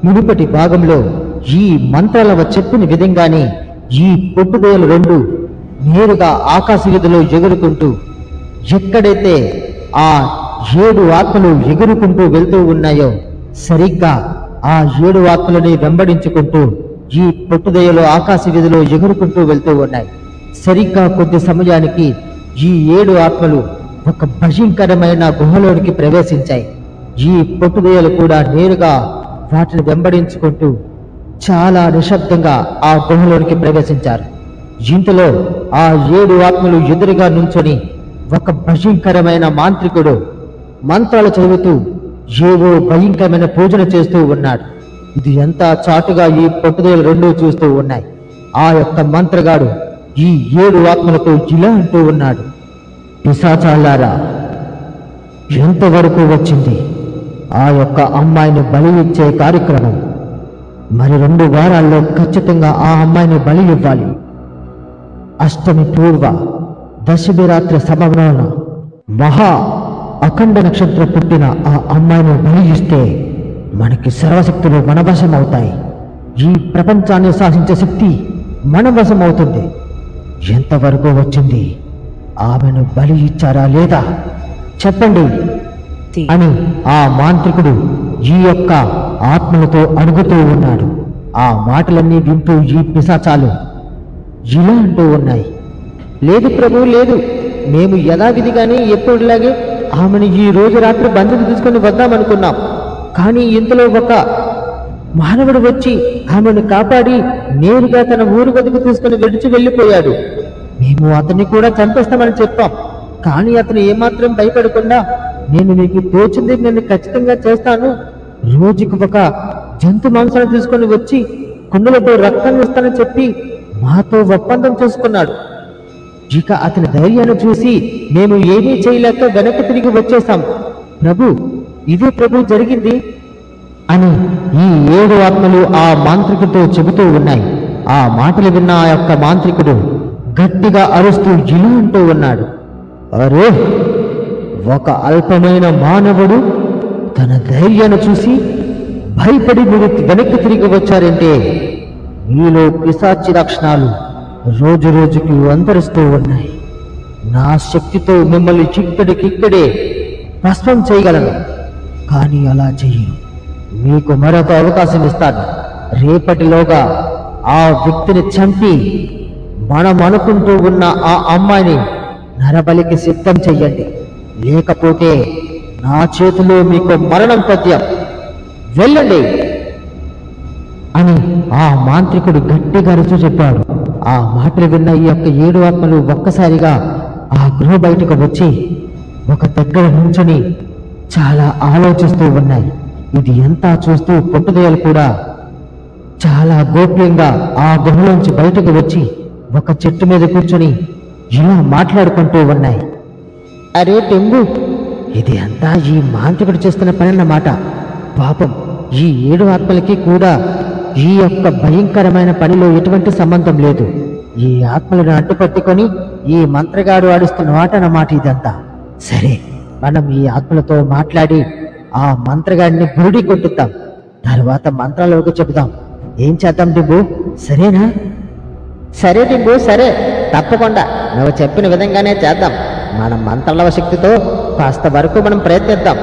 మునుపటి భాగంలో ఈ మంత్రాల చెప్పిన విధంగానే ఈ పొట్టుదోయలు రెండు నేరుగా ఆకాశ వీధిలో ఎగురుకుంటూ ఎక్కడైతే ఆ 7 ఆత్మలు ఎగురుకుంటూ వెళ్తూ ఉన్నాయో సరిగ్గా ఆ 7 ఆత్మలని వెంబడించుకుంటూ ఈ పొట్టుదోయలు ఆకాశ వీధిలో ఎగురుకుంటూ వెళ్తూ ఉన్నాయి. సరిగ్గా కొద్ది సమయానికి ఈ 7 ఆత్మలు ఒక భయంకరమైన గుహలోనికి ప్రవేశించాయి. ఈ పొట్టుదోయలు కూడా నేరుగా వాటిని వెంబడించుకుంటూ చాలా నిశ్శబ్దంగా ఆ గుహలోనికి ప్రవేశించారు. ఇంతలో ఆ 7 ఆత్మలు ఎదురుగా నుంచొని ఒక భయంకరమైన మాంత్రికుడు మంత్రాలు చదువుతూ ఏవో భయంకరమైన పూజలు చేస్తూ ఉన్నాడు. ఇది ఎంత చాటుగా ఈ పొట్టుదోయలు రెండూ చూస్తూ ఉన్నాయి. ఆ యొక్క మంత్రగాడు ఈ 7 ఆత్మలతో ఇలా అంటూ ఉన్నాడు, పిశాచాలారా, ఎంతవరకు వచ్చింది ఆ యొక్క అమ్మాయిని బలి ఇచ్చే కార్యక్రమం? మరి 2 వారాల్లో ఖచ్చితంగా ఆ అమ్మాయిని బలి ఇవ్వాలి. అష్టమి పూర్వ దశమి రాత్రి సమవన మహా అఖండ నక్షత్రం పుట్టిన ఆ అమ్మాయిని బలి ఇస్తే మనకి సర్వశక్తులు మనవశం అవుతాయి. ఈ ప్రపంచాన్ని శాసించే శక్తి మనవశం అవుతుంది. ఎంతవరకు వచ్చింది? ఆమెను బలి ఇచ్చారా లేదా చెప్పండి అని ఆ మాంత్రికుడు ఈ యొక్క ఆత్మలతో అడుగుతూ ఉన్నాడు. ఆ మాటలన్నీ వింటూ ఈ పిశాచాలు ఇలా అంటూ ఉన్నాయి, లేదు ప్రభు, లేదు, మేము యథావిధిగానే ఎప్పుడులాగే ఆమెను ఈ రోజు రాత్రి బంధుకు తీసుకొని వద్దామనుకున్నాం. కానీ ఇంతలో ఒక మానవుడు వచ్చి ఆమెను కాపాడి నేరుగా తన ఊరు వద్దకు తీసుకుని వెళ్ళిపోయాడు. మేము అతన్ని కూడా చంపేస్తామని చెప్పాం. కానీ అతను ఏమాత్రం భయపడకుండా, నేను మీకు తోచింది నేను ఖచ్చితంగా చేస్తాను, రోజుకు ఒక జంతు మాంసాన్ని తీసుకొని వచ్చి కుండలతో రక్తాన్ని ఇస్తానని చెప్పి మాతో ఒప్పందం చేసుకున్నాడు. ఇక అతని ధైర్యాన్ని చూసి మేము ఏమీ చేయలేక వెనక్కి తిరిగి వచ్చేసాం. ప్రభు, ఇదే ప్రభు జరిగింది అని ఈ 7 ఆత్మలు ఆ మాంత్రికుడితో చెబుతూ ఉన్నాయి. ఆ మాటలు విన్న ఆ యొక్క మాంత్రికుడు గట్టిగా అరుస్తూ ఇలా అంటూ ఉన్నాడు, అరే, ఒక అల్పమైన మానవుడు తన ధైర్యాన్ని చూసి భయపడి మీరు వెనక్కి తిరిగి వచ్చారంటే మీలో పిశాచి లక్షణాలు రోజు రోజుకి అంతరిస్తూ ఉన్నాయి. నా శక్తితో మిమ్మల్ని చిక్కడికిక్కడే భస్మం చేయగలను, కానీ అలా చెయ్యను. మీకు మరొక అవకాశం ఇస్తాను. రేపటిలోగా ఆ వ్యక్తిని చంపి మనం అనుకుంటూ ఉన్న ఆ అమ్మాయిని నరబలికి సిద్ధం చెయ్యండి, లేకపోతే నా చేతిలో మీకు మరణం పద్యం. వెళ్ళండి అని ఆ మాంత్రికుడు గట్టిగా రుచి చెప్పాడు. ఆ మాటలు విన్న ఈ యొక్క 7 ఆత్మలు ఒక్కసారిగా ఆ గృహ బయటకు వచ్చి ఒక దగ్గర నుంచుని చాలా ఆలోచిస్తూ ఉన్నాయి. ఇది ఎంత చూస్తూ పొట్టుదయలు కూడా చాలా గోప్యంగా ఆ గుహలోంచి బయటకు వచ్చి ఒక చెట్టు మీద కూర్చొని ఇలా మాట్లాడుకుంటూ ఉన్నాయి. అరే టెంబు, ఇది అంతా ఈ మాంత్రికుడు చేస్తున్న పని అన్నమాట. పాపం ఈ 7 ఆత్మలకి కూడా ఈ యొక్క భయంకరమైన పనిలో ఎటువంటి సంబంధం లేదు. ఈ ఆత్మలను అడ్డుపట్టుకొని ఈ మంత్రగాడు ఆడిస్తున్న ఆట అన్నమాట ఇదంతా. సరే, మనం ఈ ఆత్మలతో మాట్లాడి ఆ మంత్రగాడిని బురుడి కొట్టుతాం, తర్వాత మంత్రాలకు చెబుతాం. ఏం చేద్దాం టింబు, సరేనా? సరే టింబు, సరే, తప్పకుండా నువ్వు చెప్పిన విధంగానే చేద్దాం. మన మంత్రాల శక్తితో కాస్త వరకు మనం ప్రయత్నిద్దాం.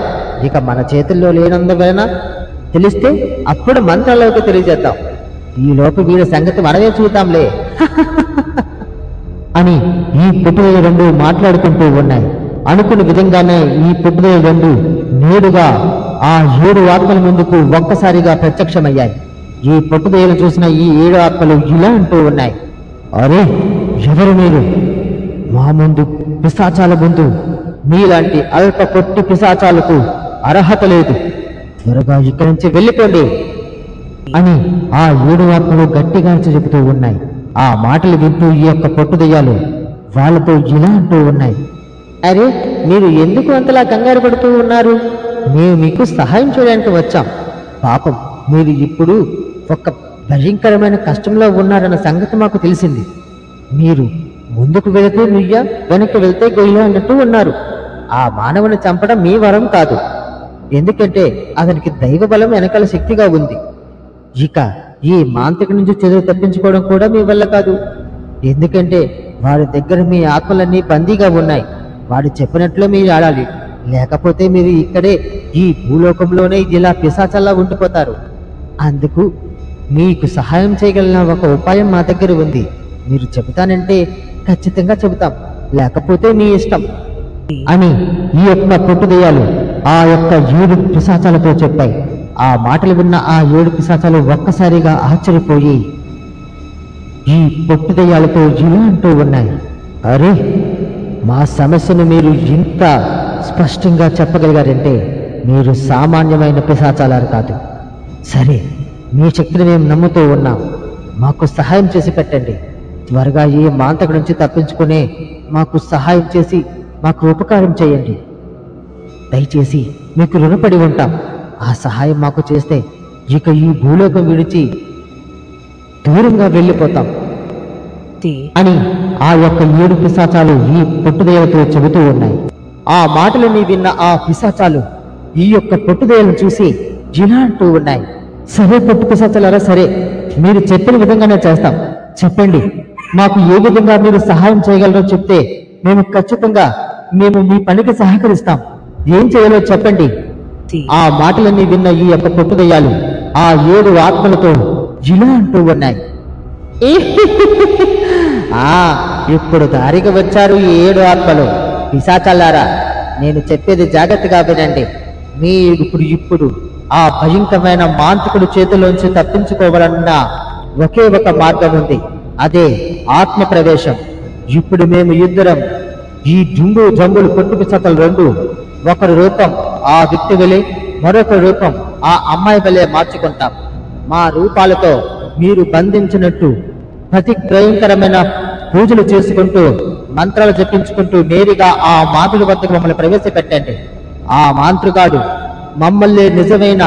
ఇక మన చేతుల్లో లేనందువలన తెలిస్తే అప్పుడు మంత్రాలకు తెలియజేద్దాం. ఈ లోపు వీడి సంగతి మనమే చూద్దాంలే అని ఈ పుట్టుదల 2 మాట్లాడుకుంటూ ఉన్నాయి. అనుకున్న విధంగానే ఈ పుట్టుదల 2 నేరుగా ఆ 7 ఆత్మల ముందుకు ఒక్కసారిగా ప్రత్యక్షమయ్యాయి. ఈ పుట్టుదయలు చూసిన ఈ 7 ఆత్మలు ఇలా అంటూ ఉన్నాయి. అరే, ఎవరు మీరు? మా ముందు పిశాచాల ముందు మీలాంటి అల్ప పొట్టి పిశాచాలకు అర్హత లేదు. త్వరగా ఇక్కడి నుంచి వెళ్ళిపోండి అని ఆ 7 ఆత్మలు గట్టిగా చెబుతూ ఉన్నాయి. ఆ మాటలు వింటూ ఈ యొక్క పొట్టుదయ్యాలు వాళ్ళతో ఇలా అంటూ ఉన్నాయి. అరే, మీరు ఎందుకు అంతలా కంగారు పడుతూ ఉన్నారు? మేము మీకు సహాయం చేయడానికి వచ్చాం. పాపం మీరు ఇప్పుడు ఒక భయంకరమైన కష్టంలో ఉన్నారన్న సంగతి మాకు తెలిసింది. మీరు ముందుకు వెళితే నుయ్య, వెనక్కి వెళ్తే గొయ్య అన్నట్టు ఉన్నారు. ఆ మానవుని చంపడం మీ వరం కాదు, ఎందుకంటే అతనికి దైవ బలం వెనకాల శక్తిగా ఉంది. ఇక ఈ మాంత్రిక నుంచి చెదురు తప్పించుకోవడం కూడా మీ వల్ల కాదు, ఎందుకంటే వాడి దగ్గర మీ ఆత్మలన్నీ బందీగా ఉన్నాయి. వాడు చెప్పినట్లు మీరు ఆడాలి, లేకపోతే మీరు ఇక్కడే ఈ భూలోకంలోనే ఇలా పిశాచల్లా ఉండిపోతారు. అందుకు మీకు సహాయం చేయగలిగిన ఒక ఉపాయం మా దగ్గర ఉంది. మీరు చెబుతానంటే ఖచ్చితంగా చెబుతాం, లేకపోతే మీ ఇష్టం అని ఈ యొక్క పొట్టుదయ్యాలు ఆ యొక్క 7 పిశాచాలతో చెప్పాయి. ఆ మాటలు విన్న ఆ 7 పిశాచాలు ఒక్కసారిగా ఆశ్చర్యపోయి ఈ పొట్టుదయ్యాలతో ఇలా అంటూ ఉన్నాయి. అరే, మా సమస్యను మీరు ఇంత స్పష్టంగా చెప్పగలిగారంటే మీరు సామాన్యమైన పిశాచాలారు కాదు. సరే, మీ శక్తిని మేము నమ్ముతూ ఉన్నాం. మాకు సహాయం చేసి పెట్టండి. త్వరగా ఈ మాంత్రికుడి నుంచి తప్పించుకునే మాకు సహాయం చేసి మాకు ఉపకారం చేయండి. దయచేసి మీకు రుణపడి ఉంటాం. ఆ సహాయం మాకు చేస్తే ఇక ఈ భూలోకం విడిచి దూరంగా వెళ్ళిపోతాం అని ఆ యొక్క 7 పిశాచాలు ఈ పొట్టుదయలతో చెబుతూ ఉన్నాయి. ఆ మాటలని విన్న ఆ పిశాచాలు ఈ యొక్క పొట్టుదయలను చూసి ఇలా అంటూ ఉన్నాయి. సరే పొట్టు పిశాచాలారా, సరే, మీరు చెప్పిన విధంగానే చేస్తాం. చెప్పండి, మాకు ఏ విధంగా మీరు సహాయం చేయగలరో చెప్తే మేము ఖచ్చితంగా మీ పనికి సహకరిస్తాం. ఏం చేయాలో చెప్పండి. ఆ మాటలన్నీ విన్న ఈ యొక్క పొట్టుదయ్యాలు ఆ 7 ఆత్మలతో ఇలా అంటూ ఉన్నాయి. ఇప్పుడు దారికి వచ్చారు ఈ 7 ఆత్మలు. పిశాచాలారా, నేను చెప్పేది జాగ్రత్తగా వినండి. మీరు ఇప్పుడు ఆ భయంకరమైన మాంత్రికుడి చేతిలోంచి తప్పించుకోవాలన్న ఒకే ఒక మార్గం ఉంది, అదే ఆత్మ ప్రవేశం. ఇప్పుడు మేము ఇద్దరం ఈ జంబు జంబులు పొట్టు పిశాచాలు 2 ఒకరి రూపం ఆ వ్యక్తి వలె, మరొక రూపం ఆ అమ్మాయి వలె మార్చుకుంటాం. మా రూపాలతో మీరు బంధించినట్టు ప్రతి భయంకరమైన పూజలు చేసుకుంటూ మంత్రాలు జపించుకుంటూ నేరుగా ఆ మాంత్రుడి వద్దకు మమ్మల్ని ప్రవేశపెట్టండి. ఆ మాంత్రిగాడు మమ్మల్ని నిజమైన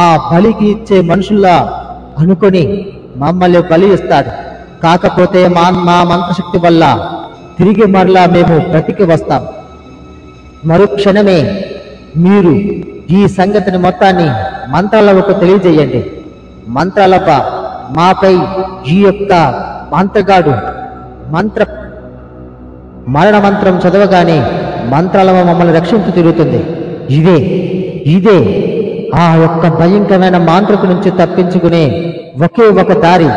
ఆ బలికి ఇచ్చే మనుషుల్లా అనుకొని మమ్మల్ని బలి ఇస్తాడు. కాకపోతే మా మంత్రశక్తి వల్ల తిరిగి మరలా మేము బ్రతికి వస్తాం. మరుక్షణమే మీరు ఈ సంగతిని మొత్తాన్ని మంత్రాలకు తెలియజేయండి. మంత్రాలప్ప మాపై ఈ యొక్క మంత్రగాడు మరణ మంత్రం చదవగానే మంత్రాలవ మమ్మల్ని రక్షించు తిరుగుతుంది. ఇదే ఆ యొక్క భయంకరమైన మాంత్రికు నుంచి తప్పించుకునే ఒకే ఒక దారి.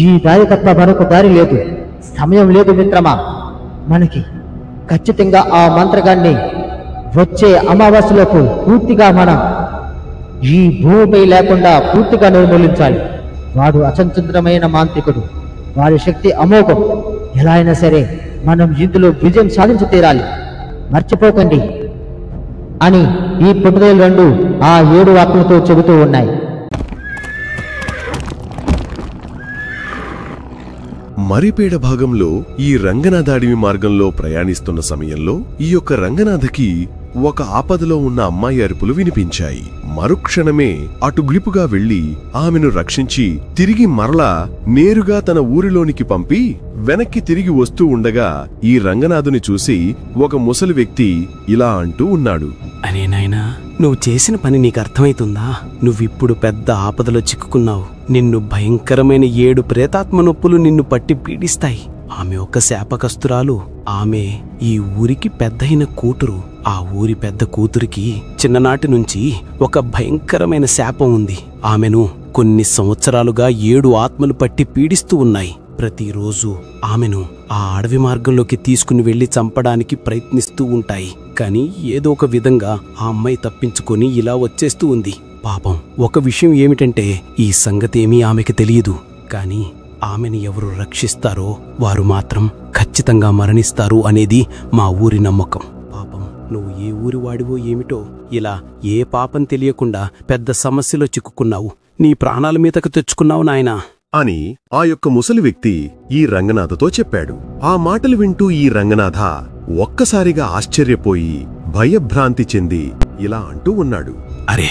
ఈ దారి తప్ప మరొక దారి లేదు. సమయం లేదు మిత్రమా. మనకి ఖచ్చితంగా ఆ మంత్రగాన్ని వచ్చే అమావాస్యలోపు పూర్తిగా మనం ఈ భూమిపై లేకుండా పూర్తిగా నిర్మూలించాలి. వాడు అచంచంద్రమైన మాంత్రికుడు. వాడి శక్తి అమోఘం. ఎలా అయినా సరే మనం ఇందులో విజయం సాధించి తీరాలి. మర్చిపోకండి అని ఈ పుట్టుదల రెండు ఆ 7 ఆత్మలతో చెబుతూ ఉన్నాయి. మరిపేడ భాగంలో ఈ రంగనాథ అడవి మార్గంలో ప్రయాణిస్తున్న సమయంలో ఈ యొక్క రంగనాథకి ఒక ఆపదలో ఉన్న అమ్మాయి అరుపులు వినిపించాయి. మరుక్షణమే అటుగ్లిపుగా వెళ్లి ఆమెను రక్షించి తిరిగి మరలా నేరుగా తన ఊరిలోనికి పంపి వెనక్కి తిరిగి వస్తూ ఉండగా ఈ రంగనాథుని చూసి ఒక ముసలి వ్యక్తి ఇలా అంటూ ఉన్నాడు. అనే నాయనా, నువ్వు చేసిన పని నీకు అర్థమైతుందా? నువ్విప్పుడు పెద్ద ఆపదలో చిక్కుకున్నావు. నిన్ను భయంకరమైన 7 ప్రేతాత్మ నొప్పులు నిన్ను పట్టి పీడిస్తాయి. ఆమె ఒక శాపకస్తురాలు. ఆమె ఈ ఊరికి పెద్దయిన కూతురు. ఆ ఊరి పెద్ద కూతురికి చిన్ననాటి నుంచి ఒక భయంకరమైన శాపం ఉంది. ఆమెను కొన్ని సంవత్సరాలుగా 7 ఆత్మలు పట్టి పీడిస్తూ ఉన్నాయి. ప్రతిరోజు ఆమెను ఆ అడవి మార్గంలోకి తీసుకుని వెళ్లి చంపడానికి ప్రయత్నిస్తూ ఉంటాయి. కానీ ఏదో ఒక విధంగా ఆ అమ్మాయి తప్పించుకొని ఇలా వచ్చేస్తూ ఉంది. పాపం. ఒక విషయం ఏమిటంటే ఈ సంగతేమీ ఆమెకి తెలియదు. కానీ ఆమెను ఎవరు రక్షిస్తారో వారు మాత్రం ఖచ్చితంగా మరణిస్తారు అనేది మా ఊరి నమ్మకం. పాపం, నువ్వు ఏ ఊరి వాడివో ఏమిటో ఇలా ఏ పాపం తెలియకుండా పెద్ద సమస్యలో చిక్కుకున్నావు. నీ ప్రాణాల మీదకు తెచ్చుకున్నావు నాయనా అని ఆ యొక్క ముసలి వ్యక్తి ఈ రంగనాథతో చెప్పాడు. ఆ మాటలు వింటూ ఈ రంగనాథ ఒక్కసారిగా ఆశ్చర్యపోయి భయభ్రాంతి చెంది ఇలా అంటూ ఉన్నాడు. అరే,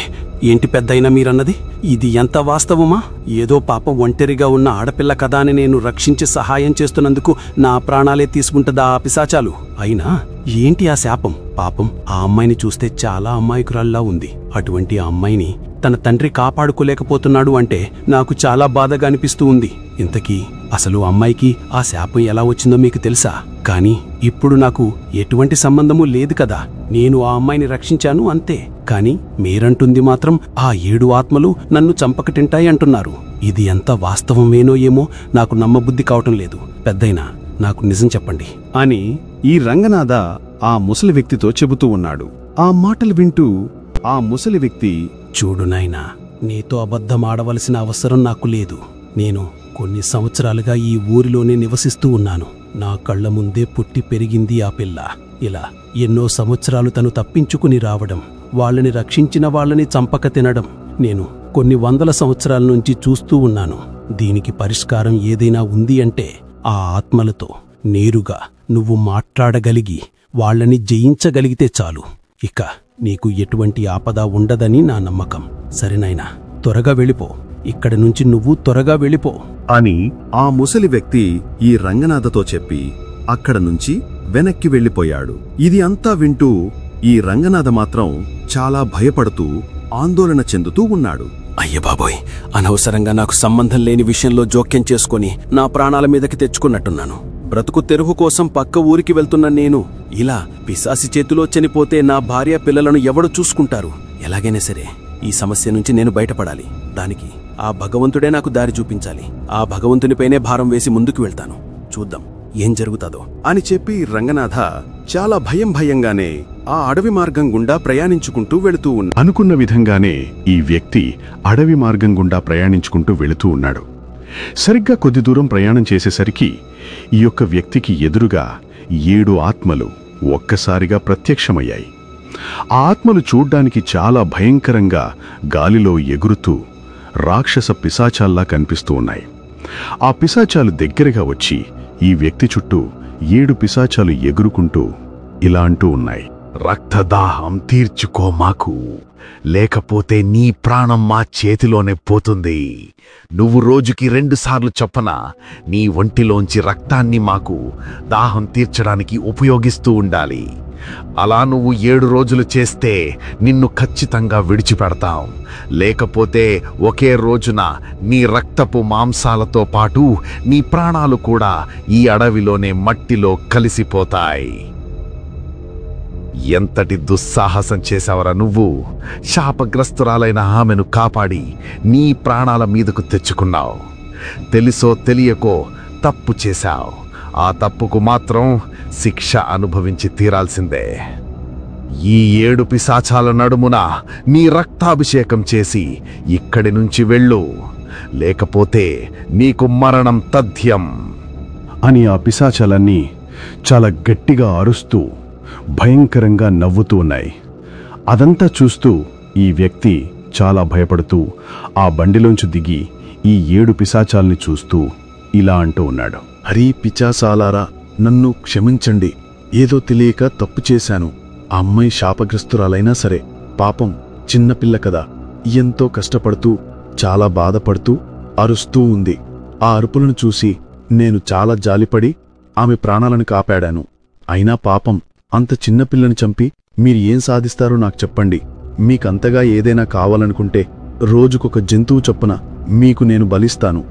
ఏంటి పెద్దయినా మీరన్నది? ఇది ఎంత వాస్తవమా? ఏదో పాపం ఒంటరిగా ఉన్న ఆడపిల్ల కదా అని నేను రక్షించి సహాయం చేస్తున్నందుకు నా ప్రాణాలే తీసుకుంటదా ఆ పిశాచాలు? అయినా ఏంటి ఆ శాపం? పాపం, ఆ అమ్మాయిని చూస్తే చాలా అమాయకురాల్లా ఉంది. అటువంటి ఆ అమ్మాయిని తన తండ్రి కాపాడుకోలేకపోతున్నాడు అంటే నాకు చాలా బాధగా అనిపిస్తూ ఉంది. ఇంతకీ అసలు అమ్మాయికి ఆ శాపం ఎలా వచ్చిందో మీకు తెలుసా? కానీ ఇప్పుడు నాకు ఎటువంటి సంబంధమూ లేదు కదా. నేను ఆ అమ్మాయిని రక్షించాను అంతే. కాని మీరంటుంది మాత్రం ఆ 7 ఆత్మలు నన్ను చంపక తింటాయి అంటున్నారు. ఇది ఎంత వాస్తవమేనో ఏమో నాకు నమ్మబుద్ధి కావటం లేదు. పెద్దయినా, నాకు నిజం చెప్పండి అని ఈ రంగనాథ ఆ ముసలి వ్యక్తితో చెబుతూ ఉన్నాడు. ఆ మాటలు వింటూ ఆ ముసలి వ్యక్తి, చూడు నాయనా, నీతో అబద్ధం ఆడవలసిన అవసరం నాకు లేదు. నేను కొన్ని సంవత్సరాలుగా ఈ ఊరిలోనే నివసిస్తూ ఉన్నాను. నా కళ్ల ముందే పుట్టి పెరిగింది ఆ పిల్ల. ఇలా ఎన్నో సంవత్సరాలు తను తప్పించుకుని రావడం, వాళ్ళని రక్షించిన వాళ్ళని చంపక తినడం నేను కొన్ని 100 సంవత్సరాల నుంచి చూస్తూ ఉన్నాను. దీనికి పరిష్కారం ఏదైనా ఉంది అంటే ఆ ఆత్మలతో నేరుగా నువ్వు మాట్లాడగలిగి వాళ్ళని జయించగలిగితే చాలు. ఇక నీకు ఎటువంటి ఆపద ఉండదని నా నమ్మకం. సరేనాయనా, త్వరగా వెళ్ళిపో. ఇక్కడి నుంచి నువ్వు త్వరగా వెళ్ళిపో అని ఆ ముసలి వ్యక్తి ఈ రంగనాథతో చెప్పి అక్కడ నుంచి వెనక్కి వెళ్ళిపోయాడు. ఇది అంతా వింటూ ఈ రంగనాథ మాత్రం చాలా భయపడుతూ ఆందోళన చెందుతూ ఉన్నాడు. అయ్య బాబోయ్, అనవసరంగా నాకు సంబంధం లేని విషయంలో జోక్యం చేసుకుని నా ప్రాణాల మీదకి తెచ్చుకున్నట్టున్నాను. బ్రతుకు తెరువు కోసం పక్క ఊరికి వెళ్తున్న నేను ఇలా పిశాసి చేతిలో చనిపోతే నా భార్య పిల్లలను ఎవడు చూసుకుంటారు? ఎలాగైనా సరే ఈ సమస్య నుంచి నేను బయటపడాలి. దానికి ఆ భగవంతుడే నాకు దారి చూపించాలి. ఆ భగవంతునిపైనే భారం వేసి ముందుకు వెళ్తాను. చూద్దాం ఏం జరుగుతాదో అని చెప్పి రంగనాథ చాలా భయంగానే ఆ అడవి మార్గం గుండా ప్రయాణించుకుంటూ వెళుతూ ఉన్నాడు. అనుకున్న విధంగానే ఈ వ్యక్తి అడవి మార్గం గుండా ప్రయాణించుకుంటూ వెళుతూ ఉన్నాడు. సరిగ్గా కొద్ది దూరం ప్రయాణం చేసేసరికి ఈ యొక్క వ్యక్తికి ఎదురుగా 7 ఆత్మలు ఒక్కసారిగా ప్రత్యక్షమయ్యాయి. ఆ ఆత్మలు చూడ్డానికి చాలా భయంకరంగా గాలిలో ఎగురుతూ రాక్షస పిశాచాల్లా కనిపిస్తూ ఉన్నాయి. ఆ పిశాచాలు దగ్గరగా వచ్చి ఈ వ్యక్తి చుట్టూ 7 పిశాచాలు ఎగురుకుంటూ ఇలా అంటూ ఉన్నాయి. రక్తదాహం తీర్చుకో మాకు, లేకపోతే నీ ప్రాణం మా చేతిలోనే పోతుంది. నువ్వు రోజుకి 2 సార్లు చొప్పున నీ ఒంటిలోంచి రక్తాన్ని మాకు దాహం తీర్చడానికి ఉపయోగిస్తూ ఉండాలి. అలా నువ్వు 7 రోజులు చేస్తే నిన్ను ఖచ్చితంగా విడిచిపెడతాం. లేకపోతే ఒకే రోజున నీ రక్తపు మాంసాలతో పాటు నీ ప్రాణాలు కూడా ఈ అడవిలోనే మట్టిలో కలిసిపోతాయి. ఎంతటి దుస్సాహసం చేశావరా నువ్వు! శాపగ్రస్తురాలైన ఆమెను కాపాడి నీ ప్రాణాల మీదకు తెచ్చుకున్నావు. తెలుసో తెలియకో తప్పు చేశావు. ఆ తప్పుకు మాత్రం శిక్ష అనుభవించి తీరాల్సిందే. ఈ 7 పిశాచాల నడుమున నీ రక్తాభిషేకం చేసి ఇక్కడి నుంచి వెళ్ళు, లేకపోతే నీకు మరణం తథ్యం అని ఆ పిశాచాలన్నీ చాలా గట్టిగా అరుస్తూ భయంకరంగా నవ్వుతూ ఉన్నాయి. అదంతా చూస్తూ ఈ వ్యక్తి చాలా భయపడుతూ ఆ బండిలోంచి దిగి ఈ 7 పిశాచాల్ని చూస్తూ ఇలా అంటూ ఉన్నాడు. హరి పిశాచాలారా, నన్ను క్షమించండి. ఏదో తెలియక తప్పు చేశాను. ఆ అమ్మాయి శాపగ్రస్తురాలైనా సరే పాపం చిన్నపిల్ల కదా, ఎంతో కష్టపడుతూ చాలా బాధపడుతూ అరుస్తూ ఉంది. ఆ అరుపులను చూసి నేను చాలా జాలిపడి ఆమె ప్రాణాలను కాపాడాను. అయినా పాపం అంత చిన్నపిల్లని చంపి మీరు ఏం సాధిస్తారో నాకు చెప్పండి. మీకంతగా ఏదైనా కావాలనుకుంటే రోజుకొక జంతువు చొప్పున మీకు నేను బలిస్తాను.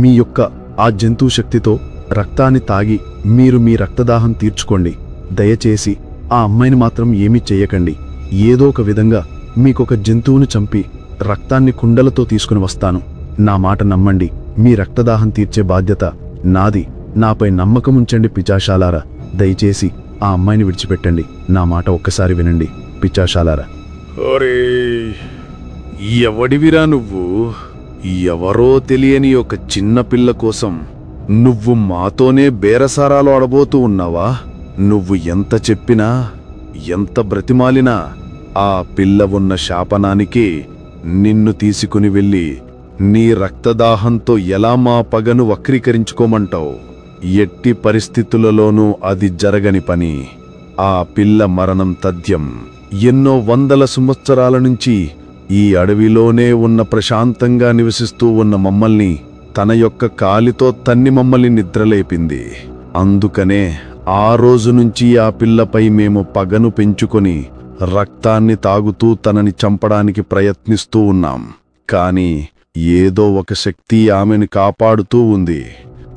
మీ యొక్క ఆ జంతువు శక్తితో రక్తాన్ని తాగి మీరు మీ రక్తదాహం తీర్చుకోండి. దయచేసి ఆ అమ్మాయిని మాత్రం ఏమీ చెయ్యకండి. ఏదో ఒక విధంగా మీకొక జంతువును చంపి రక్తాన్ని కుండలతో తీసుకుని వస్తాను. నా మాట నమ్మండి. మీ రక్తదాహం తీర్చే బాధ్యత నాది. నాపై నమ్మకం ఉంచండి పిశాచాలారా. దయచేసి ఆ అమ్మాయిని విడిచిపెట్టండి. నా మాట ఒక్కసారి వినండి పిశాచాలారా. ఒరే, ఎవడివిరా నువ్వు? ఎవరో తెలియని ఒక చిన్న పిల్ల కోసం నువ్వు మాతోనే బేరసారాలు ఆడబోతూ ఉన్నావా? నువ్వు ఎంత చెప్పినా ఎంత బ్రతిమాలినా ఆ పిల్ల ఉన్న శాపనానికి నిన్ను తీసుకుని వెళ్ళి నీ రక్తదాహంతో ఎలా మా పగను వక్రీకరించుకోమంటావు? ఎట్టి పరిస్థితులలోనూ అది జరగని పని. ఆ పిల్ల మరణం తథ్యం. ఎన్నో వందల సంవత్సరాల నుంచి ఈ అడవిలోనే ఉన్న ప్రశాంతంగా నివసిస్తూ ఉన్న మమ్మల్ని తన యొక్క కాలితో తన్ని మమ్మల్ని నిద్రలేపింది. అందుకనే ఆ రోజు నుంచి ఆ పిల్లపై మేము పగను పెంచుకొని రక్తాన్ని తాగుతూ తనని చంపడానికి ప్రయత్నిస్తూ ఉన్నాం. కాని ఏదో ఒక శక్తి ఆమెను కాపాడుతూ ఉంది.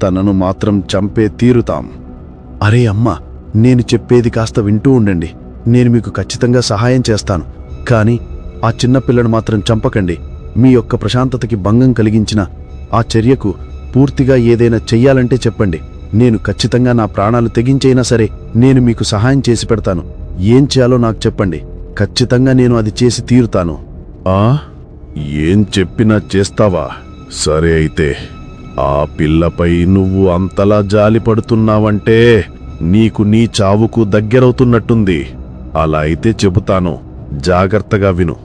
తనను మాత్రం చంపే తీరుతాం. అరే అమ్మ, నేను చెప్పేది కాస్త వింటూ ఉండండి. నేను మీకు ఖచ్చితంగా సహాయం చేస్తాను. కాని ఆ చిన్నపిల్లను మాత్రం చంపకండి. మీ యొక్క ప్రశాంతతకి భంగం కలిగించిన ఆ చర్యకు పూర్తిగా ఏదైనా చెయ్యాలంటే చెప్పండి. నేను ఖచ్చితంగా నా ప్రాణాలు తెగించైనా సరే నేను మీకు సహాయం చేసి పెడతాను. ఏం చేయాలో నాకు చెప్పండి. ఖచ్చితంగా నేను అది చేసి తీరుతాను. ఏం చెప్పినా చేస్తావా? సరే అయితే ఆ పిల్లపై నువ్వు అంతలా జాలిపడుతున్నావంటే నీకు నీ చావుకు దగ్గరవుతున్నట్టుంది. అలా అయితే చెబుతాను, జాగ్రత్తగా విను.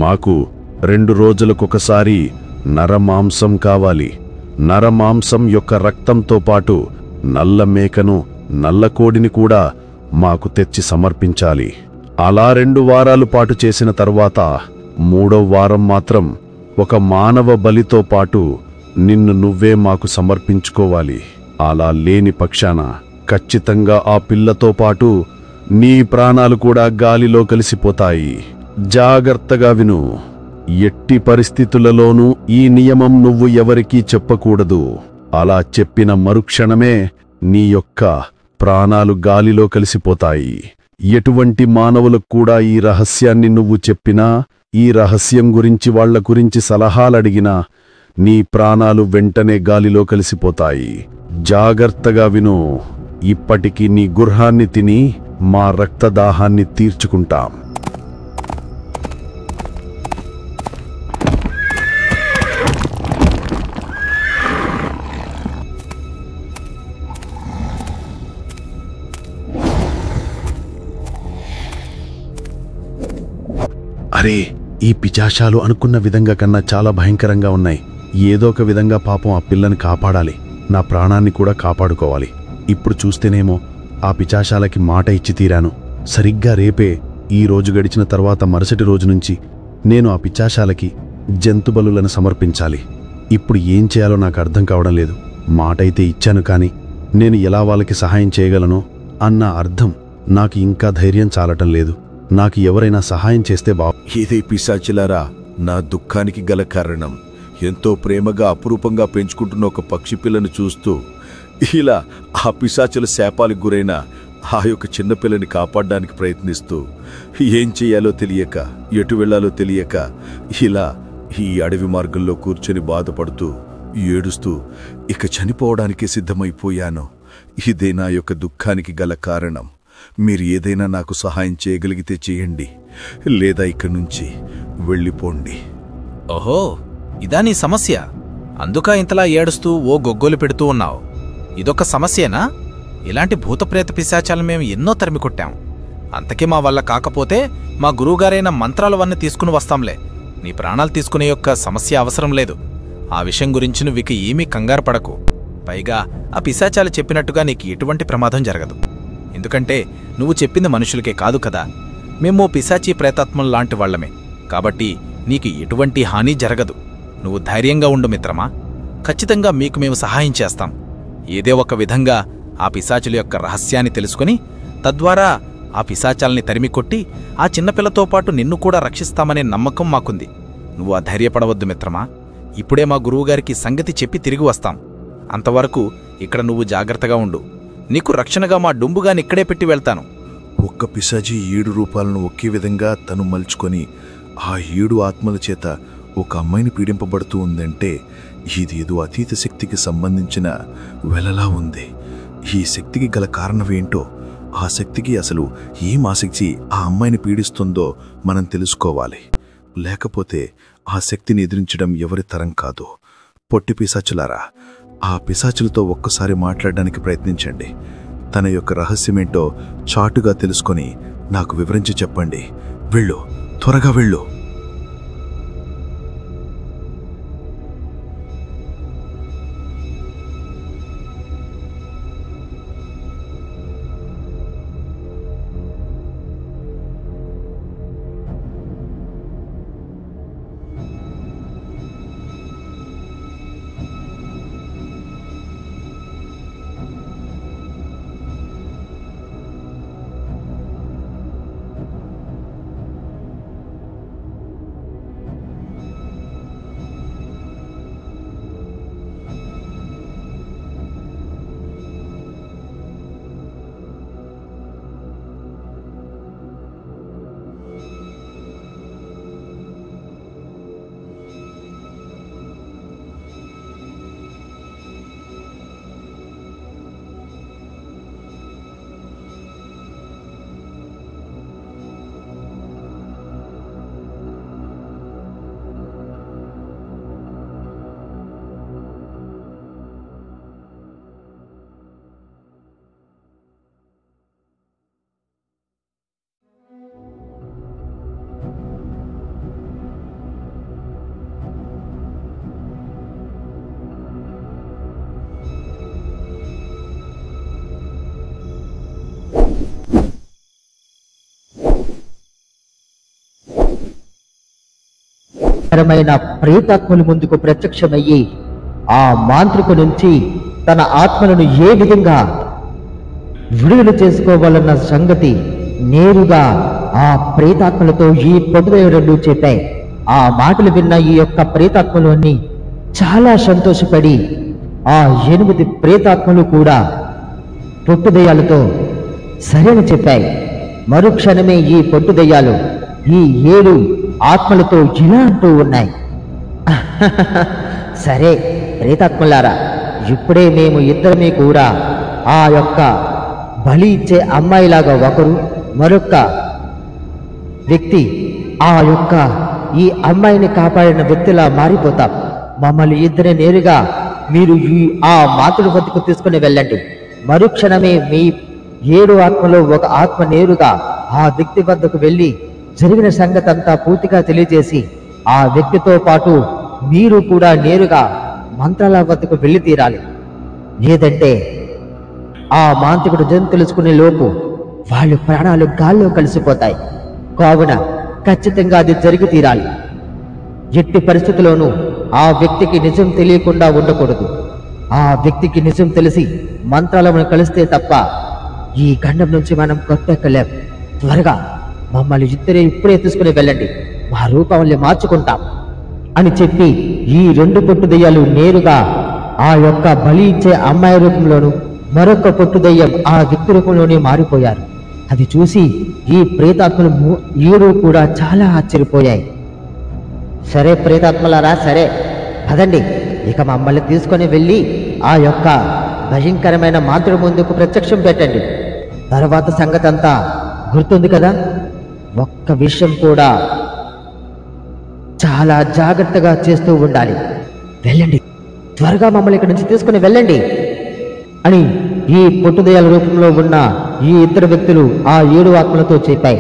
మాకు 2 రోజులకొకసారి నరమాంసం కావాలి. నరమాంసం యొక్క రక్తంతో పాటు నల్ల మేకను, నల్ల కోడిని కూడా మాకు తెచ్చి సమర్పించాలి. అలా 2 వారాలు పాటు చేసిన తర్వాత 3వ వారం మాత్రం ఒక మానవ బలితో పాటు నిన్ను నువ్వే మాకు సమర్పించుకోవాలి. అలా లేని పక్షాన ఖచ్చితంగా ఆ పిల్లతో పాటు నీ ప్రాణాలు కూడా గాలిలో కలిసిపోతాయి. జాగ్రత్తగా విను. ఎట్టి పరిస్థితులలోనూ ఈ నియమం నువ్వు ఎవరికీ చెప్పకూడదు. అలా చెప్పిన మరుక్షణమే నీ యొక్క ప్రాణాలు గాలిలో కలిసిపోతాయి. ఎటువంటి మానవులకు కూడా ఈ రహస్యాన్ని నువ్వు చెప్పినా, ఈ రహస్యం గురించి వాళ్ల గురించి సలహాలడిగినా నీ ప్రాణాలు వెంటనే గాలిలో కలిసిపోతాయి. జాగ్రత్తగా విను. ఇప్పటికి నీ గుర్హాన్ని తిని మా రక్తదాహాన్ని తీర్చుకుంటాం. అరే, ఈ పిశాచాలు అనుకున్న విధంగా కన్నా చాలా భయంకరంగా ఉన్నాయి. ఏదో ఒక విధంగా పాపం ఆ పిల్లని కాపాడాలి. నా ప్రాణాన్ని కూడా కాపాడుకోవాలి. ఇప్పుడు చూస్తేనేమో ఆ పిశాచాలకి మాట ఇచ్చి తీరాను. సరిగ్గా రేపే ఈ రోజు గడిచిన తర్వాత మరుసటి రోజు నుంచి నేను ఆ పిశాచాలకి జంతుబలులను సమర్పించాలి. ఇప్పుడు ఏం చేయాలో నాకు అర్థం కావడం లేదు. మాటైతే ఇచ్చాను, కానీ నేను ఎలా వాళ్ళకి సహాయం చేయగలనో అన్న అర్థం నాకు ఇంకా ధైర్యం చాలటం లేదు. నాకు ఎవరైనా సహాయం చేస్తే ఇదే పిశాచిలారా నా దుఃఖానికి గల కారణం. ఎంతో ప్రేమగా అపురూపంగా పెంచుకుంటున్న ఒక పక్షి పిల్లను చూస్తూ ఇలా ఆ పిశాచుల శాపాలకు గురైన ఆ యొక్క చిన్నపిల్లని కాపాడడానికి ప్రయత్నిస్తూ ఏం చెయ్యాలో తెలియక, ఎటు వెళ్లాలో తెలియక ఇలా ఈ అడవి మార్గంలో కూర్చొని బాధపడుతూ ఏడుస్తూ ఇక చనిపోవడానికి సిద్ధమైపోయాను. ఇదే నా యొక్క దుఃఖానికి గల కారణం. మీరు ఏదైనా నాకు సహాయం చేయగలిగితే చేయండి, లేదా ఇక్కడి నుంచి వెళ్ళిపోండి. ఓహో, ఇదా నీ సమస్య? అందుక ఇంతలా ఏడుస్తూ ఓ గొగ్గోలు పెడుతూ ఉన్నావు. ఇదొక సమస్యేనా? ఇలాంటి భూతప్రేత పిశాచాలు మేము ఎన్నో తరిమికొట్టాం. అంతకీ మా వల్ల కాకపోతే మా గురువుగారైన మంత్రాలవన్నీ తీసుకుని వస్తాంలే. నీ ప్రాణాలు తీసుకునే యొక్క సమస్య అవసరం లేదు. ఆ విషయం గురించి నువ్విక ఏమీ కంగారు పడకు. పైగా ఆ పిశాచాలు చెప్పినట్టుగా నీకు ఎటువంటి ప్రమాదం జరగదు. ఎందుకంటే నువ్వు చెప్పింది మనుషులకే కాదు కదా, మేము పిశాచీ ప్రేతాత్మలు లాంటి వాళ్లమే. కాబట్టి నీకు ఎటువంటి హాని జరగదు. నువ్వు ధైర్యంగా ఉండు మిత్రమా. ఖచ్చితంగా మీకు మేము సహాయం చేస్తాం. ఏదో ఒక విధంగా ఆ పిశాచుల యొక్క రహస్యాన్ని తెలుసుకుని తద్వారా ఆ పిశాచాల్ని తరిమికొట్టి ఆ చిన్నపిల్లతో పాటు నిన్ను కూడా రక్షిస్తామనే నమ్మకం మాకుంది. నువ్వు అధైర్యపడవద్దు మిత్రమా. ఇప్పుడే మా గురువుగారికి సంగతి చెప్పి తిరిగి వస్తాం. అంతవరకు ఇక్కడ నువ్వు జాగ్రత్తగా ఉండు. నీకు రక్షణగా మా డుంబుగాని ఇక్కడే పెట్టి వెళ్తాను. ఒక్క పిశాచి 7 రూపాలను ఒకే విధంగా తను మలుచుకొని ఆ 7 ఆత్మల చేత ఒక అమ్మాయిని పీడింపబడుతూ ఉందంటే ఇది ఏదో అతీత శక్తికి సంబంధించిన వెలలా ఉంది. ఈ శక్తికి గల కారణమేంటో, ఆ శక్తికి అసలు ఏం ఆసక్తి ఆ అమ్మాయిని పీడిస్తుందో మనం తెలుసుకోవాలి. లేకపోతే ఆ శక్తిని ఎదిరించడం ఎవరి తరం కాదు. పొట్టి పిశాచులారా, ఆ పిశాచులతో ఒక్కసారి మాట్లాడడానికి ప్రయత్నించండి. తన యొక్క రహస్యమేంటో చాటుగా తెలుసుకొని నాకు వివరించి చెప్పండి. వెళ్ళు, త్వరగా వెళ్ళు. ప్రేతాత్మల ముందుకు ప్రత్యక్షమయ్యి ఆ మాంత్రికు నుంచి తన ఆత్మలను ఏ విధంగా విడుదల చేసుకోవాలన్న సంగతి నేరుగా ఆ ప్రేతాత్మలతో ఈ పొట్టుదయ్యాలు చెప్పాయి. ఆ మాటలు విన్న ఈ యొక్క ప్రేతాత్మలు అన్ని చాలా సంతోషపడి ఆ 8 ప్రేతాత్మలు కూడా పొట్టుదయ్యాలతో సరేని చెప్పాయి. మరుక్షణమే ఈ పొట్టుదయ్యాలు ఈ 7 ఆత్మలతో ఇలా అంటూ ఉన్నాయి, సరే ప్రేతాత్మలారా, ఇప్పుడే మేము ఇద్దరమే కూడా ఆ యొక్క బలి ఇచ్చే అమ్మాయిలాగా ఒకరు, మరొక వ్యక్తి ఆ యొక్క ఈ అమ్మాయిని కాపాడిన వ్యక్తిలా మారిపోతాం. మమ్మల్ని ఇద్దరే నేరుగా మీరు ఆ మాతృ వద్దకు తీసుకుని వెళ్ళండి. మరుక్షణమే మీ 7 ఆత్మలో ఒక ఆత్మ నేరుగా ఆ వ్యక్తి వద్దకు వెళ్ళి జరిగిన సంగతి అంతా పూర్తిగా తెలియజేసి ఆ వ్యక్తితో పాటు మీరు కూడా నేరుగా మంత్రాల వద్దకు వెళ్ళి తీరాలి. లేదంటే ఆ మాంత్రికుడు జన్ తెలుసుకునే లోపు వాళ్ళ ప్రాణాలు గాల్లో కలిసిపోతాయి. కావున ఖచ్చితంగా అది జరిగి తీరాలి. ఎట్టి పరిస్థితుల్లోనూ ఆ వ్యక్తికి నిజం తెలియకుండా ఉండకూడదు. ఆ వ్యక్తికి నిజం తెలిసి మంత్రాలను కలిస్తే తప్ప ఈ గండం నుంచి మనం కొట్టెక్కలేం. త్వరగా మమ్మల్ని ఇద్దరే ఇప్పుడే తీసుకుని వెళ్ళండి, మా రూపాన్ని మార్చుకుంటాం అని చెప్పి ఈ 2 పొట్టు దెయ్యాలు నేరుగా ఆ యొక్క బలి ఇచ్చే అమ్మాయి రూపంలోను మరొక పొట్టు దెయ్యం ఆ వ్యక్తి రూపంలోనే మారిపోయారు. అది చూసి ఈ ప్రేతాత్మలు 7 కూడా చాలా ఆశ్చర్యపోయాయి. సరే ప్రేతాత్మలారా, సరే పదండి, ఇక మమ్మల్ని తీసుకొని వెళ్ళి ఆ యొక్క భయంకరమైన మాంత్రుడి ముందుకు ప్రత్యక్షం పెట్టండి. తర్వాత సంగతి అంతా గుర్తుంది కదా. ఒక్క విషయం కూడా చాలా జాగ్రత్తగా చేస్తూ ఉండాలి. వెళ్ళండి, త్వరగా మమ్మల్ని ఇక్కడి నుంచి తీసుకుని వెళ్ళండి అని ఈ పొట్టుదయాల రూపంలో ఉన్న ఈ 2 వ్యక్తులు ఆ 7 ఆత్మలతో చెప్పాయి.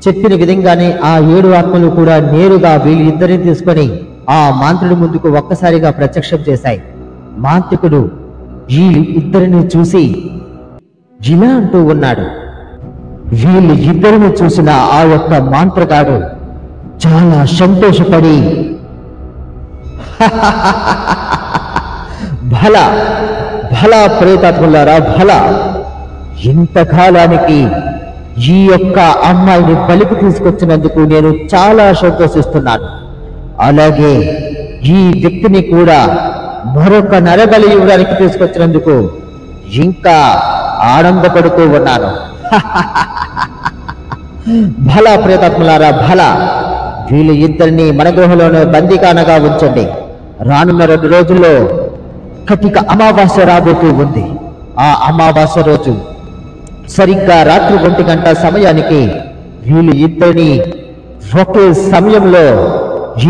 చెప్పిన విధంగానే ఆ 7 ఆత్మలు కూడా నేరుగా వీళ్ళిద్దరిని తీసుకొని ఆ మాంత్రుడి ముందుకు ఒక్కసారిగా ప్రత్యక్షం చేశాయి. మాంత్రికుడు ఈ ఇద్దరిని చూసి ఇలా అంటూ ఉన్నాడు. వీళ్ళు ఇద్దరిని చూసిన ఆ యొక్క మాంత్రగాడు చాలా సంతోషపడి భల భల ప్రేతాత్ములారా, భల ఇంతకాలానికి ఈ యొక్క అమ్మాయిని బలికి తీసుకొచ్చినందుకు నేను చాలా సంతోషిస్తున్నాను. అలాగే ఈ వ్యక్తిని కూడా మరొక నరబలి ఇవ్వడానికి తీసుకొచ్చినందుకు ఇంకా ఆనందపడుతూ ఉన్నాను. భల ప్రేతాత్ములారా, భల వీళ్ళు ఇద్దరిని మన గృహలోనే బందీకానగా ఉంచండి. రానున్న 2 రోజుల్లో కటిక అమావాస్య రాబోతూ ఉంది. ఆ అమావాస్య రోజు సరిగ్గా రాత్రి 1 గంట సమయానికి వీళ్ళు ఇద్దరిని ఒకే సమయంలో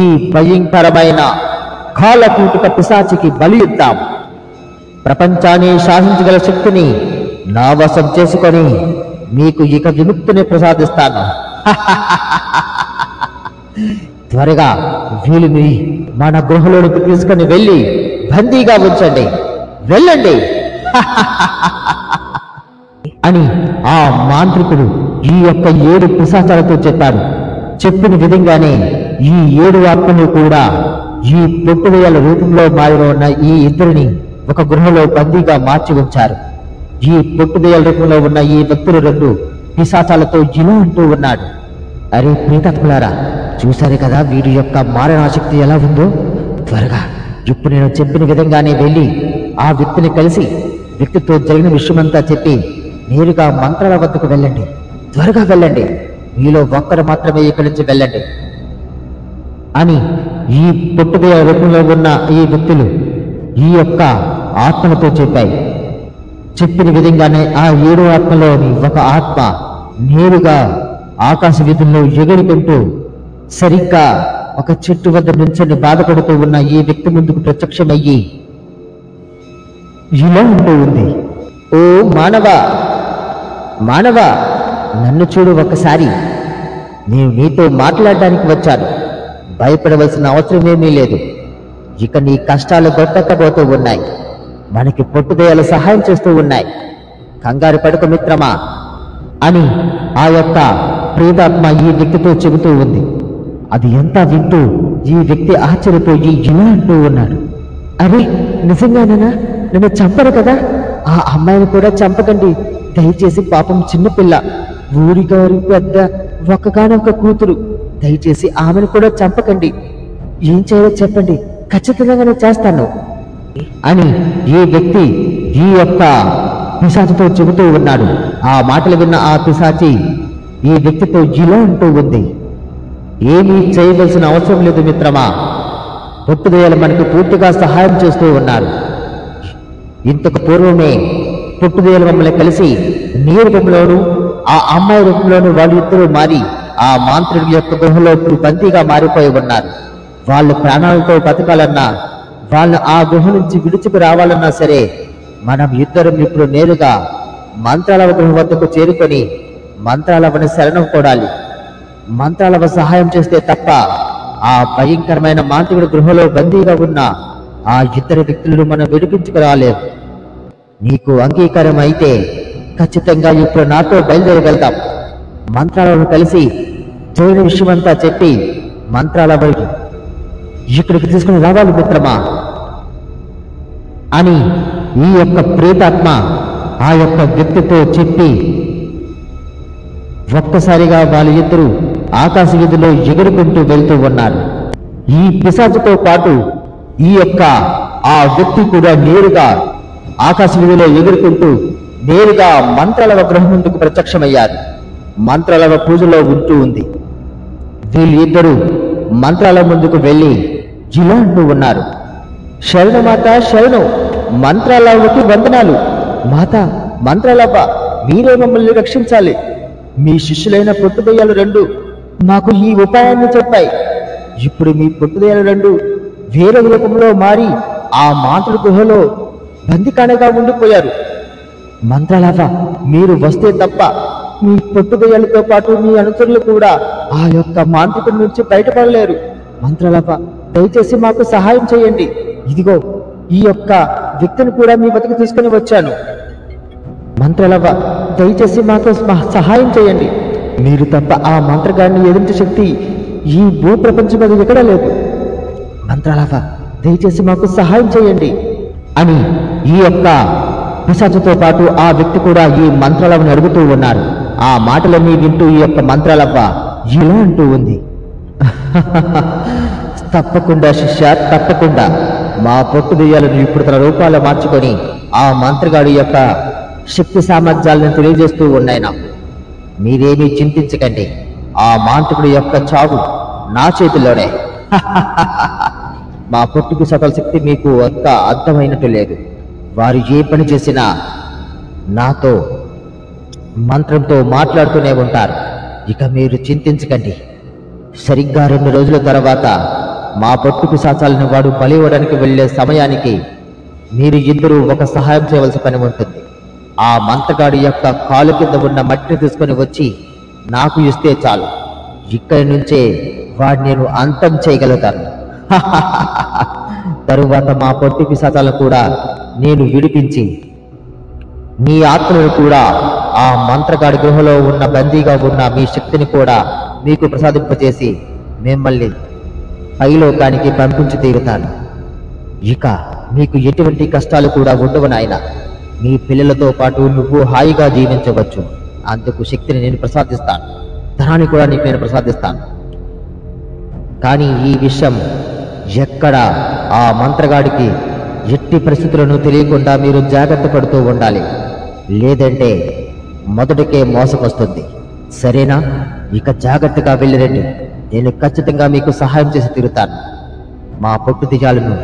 ఈ భయంకరమైన కాలకూటిక పిశాచికి బలి ఇద్దాం. ప్రపంచాన్ని శాసించగల శక్తిని నా వశం చేసుకొని మీకు ఇక విముక్తిని ప్రసాదిస్తాను. త్వరగా వీళ్ళని మన గృహలోనికి తీసుకుని వెళ్ళి బందీగా ఉంచండి, వెళ్ళండి అని ఆ మాంత్రికుడు ఈ యొక్క 7 పిశాచాలతో చెప్పాడు. చెప్పిన విధంగానే ఈ 7 ఆత్మలు కూడా ఈ పొట్టుదయాల రూపంలో మారి ఉన్న ఈ ఇద్దరిని ఒక గృహలో బందీగా మార్చి ఉంచారు. ఈ పొట్టుదయాల రూపంలో ఉన్న ఈ వ్యక్తులు 2 పిశాచాలతో ఇలా అంటూ ఉన్నాడు. అరే ప్రేతాత్మలారా, చూశారు కదా వీడి యొక్క మారణాశక్తి ఎలా ఉందో. త్వరగా ఇప్పుడు నేను చెప్పిన విధంగానే వెళ్ళి ఆ వ్యక్తిని కలిసి వ్యక్తితో జరిగిన విషయమంతా చెప్పి నేరుగా మంత్రాల వద్దకు వెళ్ళండి, త్వరగా వెళ్ళండి, మీలో ఒక్కరు మాత్రమే ఇక్కడి నుంచి వెళ్ళండి అని ఈ పొట్టుదయ రూపంలో ఉన్న ఈ వ్యక్తులు ఈ యొక్క ఆత్మలతో చెప్పాయి. చెప్పిన విధంగానే ఆ 7 ఆత్మలోని ఒక ఆత్మ నేరుగా ఆకాశ వీధుల్లో ఎగురుకుంటూ సరిగ్గా ఒక చెట్టు వద్ద నుంచొని బాధపడుతూ ఉన్న ఈ వ్యక్తి ముందుకు ప్రత్యక్షమయ్యి ఇలా అంటూ ఉంది. ఓ మానవా, మానవా, నన్ను చూడు ఒకసారి, నేను నీతో మాట్లాడడానికి వచ్చాను. భయపడవలసిన అవసరమేమీ లేదు. ఇక నీ కష్టాలు గొట్టెక్కబోతూ ఉన్నాయి. మనకి పొట్టుదయాలు సహాయం చేస్తూ ఉన్నాయి. కంగారు పడుకు మిత్రమా అని ఆ యొక్క ప్రేతాత్మ ఈ వ్యక్తితో చెబుతూ ఉంది. అది ఎంత వింటూ ఈ వ్యక్తి ఆశ్చర్యపోయి ఇలా అంటూ ఉన్నాడు. అరే నిజంగానేనా? నన్ను చంపరు కదా? ఆ అమ్మాయిని కూడా చంపకండి దయచేసి, పాపం చిన్నపిల్ల, ఊరి గారి పెద్ద ఒక్కగానొక్క కూతురు, దయచేసి ఆమెను కూడా చంపకండి. ఏం చేయాలో చెప్పండి, ఖచ్చితంగా నేను చేస్తాను అని ఈ వ్యక్తి ఈ యొక్క పిశాచితో చెబుతూ ఉన్నాడు. ఆ మాటలు విన్న ఆ పిశాచి ఈ వ్యక్తితో ఇలా అంటూ ఉంది. ఏమీ చేయవలసిన అవసరం లేదు మిత్రమా, పొట్టుదయాలు మనకు పూర్తిగా సహాయం చేస్తూ ఉన్నారు. ఇంతకు పూర్వమే పొట్టుదయాలు మమ్మల్ని కలిసి నీ రూపంలోనూ ఆ అమ్మాయి రూపంలోనూ వాళ్ళిద్దరూ మారి ఆ మాంత్రుడి యొక్క గృహలో బందీగా మారిపోయి ఉన్నారు. వాళ్ళు ప్రాణాలతో బతకాలన్నా, వాళ్ళు ఆ గృహ నుంచి విడిచికి రావాలన్నా సరే మనం ఇద్దరం ఇప్పుడు నేరుగా మంత్రాలవ గృహ వద్దకు చేరుకొని మంత్రాలవని శరణం కోడాలి. మంత్రాలవ సహాయం చేస్తే తప్ప ఆ భయంకరమైన మాంత్రికుడి గృహలో బందీగా ఉన్న ఆ ఇద్దరు వ్యక్తులను మనం విడిపించుకురాలేము. నీకు అంగీకారం అయితే ఖచ్చితంగా ఇప్పుడు నాతో బయలుదేరి వెళ్తాం. మంత్రాలను కలిసి జరిగిన విషయమంతా చెప్పి మంత్రాల వైపు ఇక్కడికి తీసుకుని రావాలి మిత్రమా అని ఈ యొక్క ప్రేతాత్మ ఆ యొక్క వ్యక్తితో చెప్పి ఒక్కసారిగా వాళ్ళిద్దరూ ఆకాశ వీధిలో ఎగురుకుంటూ వెళ్తూ ఉన్నారు. ఈ పిశాచుతో పాటు ఈ యొక్క ఆ వ్యక్తి కూడా నేరుగా ఆకాశ వీధిలో ఎగురుకుంటూ నేరుగా మంత్రాలవ గృహం ముందుకు ప్రత్యక్షమయ్యారు. మంత్రాలవ పూజలో ఉంటూ ఉంది. వీళ్ళిద్దరూ మంత్రాల ముందుకు వెళ్ళి ఇలా అంటూ ఉన్నారు. శరణు మాత శరణు, మంత్రాలవ్వకి వందనాలు. మాత మంత్రాలవ్వ, మీరే మమ్మల్ని రక్షించాలి. మీ శిష్యులైన పొట్టుదయ్యాలు రెండు మాకు ఈ ఉపాయాన్ని చెప్పాయి. ఇప్పుడు మీ పొట్టుదయ్యాలు రెండు వేరే రూపంలో మారి ఆ మాతృ గుహలో బందికానగా ఉండిపోయారు. మంత్రాలవ్వ, మీరు వస్తే తప్ప మీ పొట్టుదయ్యాలతో పాటు మీ అనుచరులు కూడా ఆ యొక్క మాంత్రికుడి నుంచి బయటపడలేరు. మంత్రాలవ్వ, దయచేసి మాకు సహాయం చేయండి. ఇదిగో ఈ యొక్క వ్యక్తిని కూడా మీ వద్దకు తీసుకుని వచ్చాను. మంత్రాలవ్వ, దయచేసి మాకు సహాయం చేయండి. మీరు తప్ప ఆ మంత్రగాడిని ఎదిరించే శక్తి ఈ భూ ప్రపంచం మీద ఎక్కడా లేదు. మంత్రాలవ్వ, దయచేసి మాకు సహాయం చేయండి అని ఈ యొక్క పిశాచుతో పాటు ఆ వ్యక్తి కూడా ఈ మంత్రాలవ్వని అడుగుతూ ఉన్నారు. ఆ మాటలన్నీ వింటూ ఈ యొక్క మంత్రాలవ్వ ఇలా అంటూ ఉంది. తప్పకుండా శిష్య, తప్పకుండా మా పొట్టు దెయ్యాలను ఇప్పుడు తన రూపాల్లో మార్చుకొని ఆ మంత్రగాడి యొక్క శక్తి సామర్థ్యాలను తెలియజేస్తూ ఉన్నాయి నాకు. మీరేమీ చింతించకండి. ఆ మాంత్రికుడి యొక్క చావు నా చేతిలోనే. మా పొట్టుకు సకల శక్తి మీకు అంత అర్థమైనట్టు లేదు. వారు ఏ పని చేసినా నాతో మంత్రంతో మాట్లాడుతూనే ఉంటారు. ఇక మీరు చింతించకండి. సరిగ్గా 2 రోజుల తర్వాత మా పొట్టు పిశాచాలను వాడు బలివ్వడానికి వెళ్లే సమయానికి మీరు ఇద్దరూ ఒక సహాయం చేయవలసిన పని ఉంటుంది. ఆ మంత్రగాడి యొక్క కాలు కింద ఉన్న మట్టిని తీసుకొని వచ్చి నాకు ఇస్తే చాలు. ఇక్కడి నుంచే వాడిని నేను అంతం చేయగలుగుతాను. తరువాత మా పొట్టి పిశాచాలను కూడా నేను విడిపించి మీ ఆత్మలను కూడా ఆ మంత్రగాడి గృహలో ఉన్న బందీగా ఉన్న మీ శక్తిని కూడా మీకు ప్రసాదింపచేసి మిమ్మల్ని పైలోకానికి పంపించి తీరుతాను. ఇక మీకు ఎటువంటి కష్టాలు కూడా ఉండవు నాయన. మీ పిల్లలతో పాటు నువ్వు హాయిగా జీవించవచ్చు. అందుకు శక్తిని నేను ప్రసాదిస్తాను, ధనాన్ని కూడా నీకు నేను ప్రసాదిస్తాను. కానీ ఈ విషయం ఎక్కడ ఆ మంత్రగాడికి ఎట్టి పరిస్థితులను తెలియకుండా మీరు జాగ్రత్త పడుతూ ఉండాలి. లేదంటే మొదటికే మోసం వస్తుంది. సరేనా? ఇక జాగ్రత్తగా వెళ్ళిరండి. నేను ఖచ్చితంగా మీకు సహాయం చేసి తీరుతాను. మా పొట్టు దిజాలను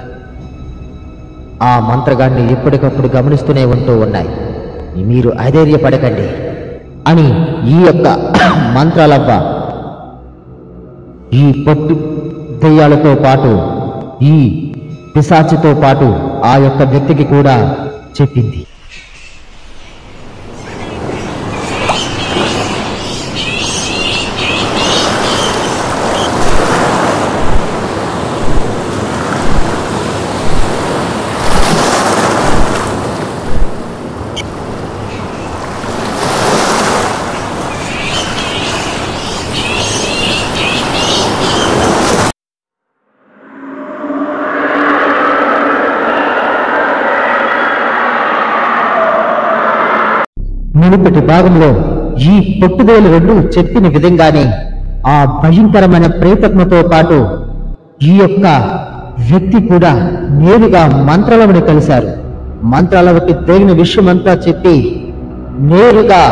ఆ మంత్రగాడిని ఎప్పటికప్పుడు గమనిస్తూనే ఉంటూ ఉన్నాయి. మీరు అధైర్యపడకండి అని ఈ యొక్క మంత్రాలవ్వ ఈ పొట్టు దెయ్యాలతో పాటు ఈ పిశాచితో పాటు ఆ యొక్క వ్యక్తికి కూడా చెప్పింది. మునుపటి భాగంలో ఈ పొట్టుదేలు రెండు చెప్పిన విధంగానే ఆ భయంకరమైన ప్రేతత్మతో పాటు ఈ యొక్క వ్యక్తి కూడా నేరుగా మంత్రాలవని కలిశారు. మంత్రాలవకి తగిన విషయమంతా చెప్పి నేరుగా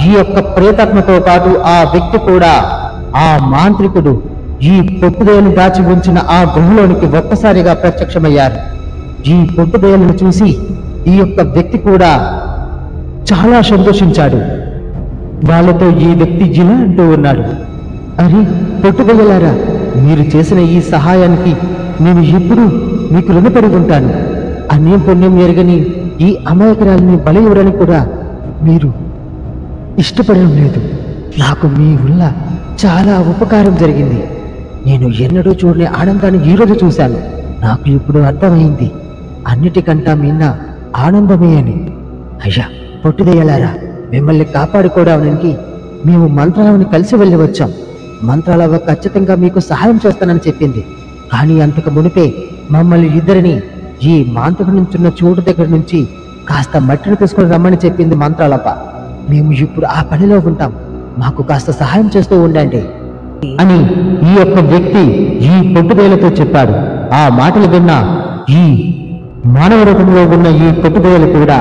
ఈ యొక్క ప్రేతాత్మతో పాటు ఆ వ్యక్తి కూడా ఆ మాంత్రికుడు ఈ పొట్టుదేలను దాచి ఉంచిన ఆ గుహలోనికి ఒక్కసారిగా ప్రత్యక్షమయ్యారు. ఈ పొట్టుదేలను చూసి ఈ యొక్క వ్యక్తి కూడా చాలా సంతోషించాడు. వాళ్ళతో ఈ వ్యక్తి ఇలా అంటూ ఉన్నాడు. అరే పొట్టుదయ్యలారా, మీరు చేసిన ఈ సహాయానికి నేను ఎప్పుడూ మీకు రుణపడి ఉంటాను. అన్యం పుణ్యం ఎరగని ఈ అమాయకురాలని బలి ఇవ్వడానికి కూడా మీరు ఇష్టపడడం లేదు. నాకు మీ వల్ల చాలా ఉపకారం జరిగింది. నేను ఎన్నడూ చూడని ఆనందాన్ని ఈరోజు చూశాను. నాకు ఇప్పుడు అర్థమైంది, అన్నిటికంటా మిన్న ఆనందమే అని. అయ్యా పొట్టుదయ్యలారా, మిమ్మల్ని కాపాడుకోవడానికి మేము మంత్రాలవని కలిసి వెళ్ళి వచ్చాం. మంత్రాలవ ఖచ్చితంగా మీకు సహాయం చేస్తానని చెప్పింది. కానీ అంతకు మునిపే మమ్మల్ని ఇద్దరిని ఈ మాంత్రికుడి నుంచున్న చోటు దగ్గర నుంచి కాస్త మట్టిని తీసుకుని రమ్మని చెప్పింది మంత్రాలవ్వ. మేము ఇప్పుడు ఆ పనిలో ఉంటాం, మాకు కాస్త సహాయం చేస్తూ ఉండండి అని ఈ యొక్క వ్యక్తి ఈ పొట్టుబేలతో చెప్పాడు. ఆ మాటలు విన్న ఈ మానవ రూపంలో ఉన్న ఈ పొట్టుబేలు కూడా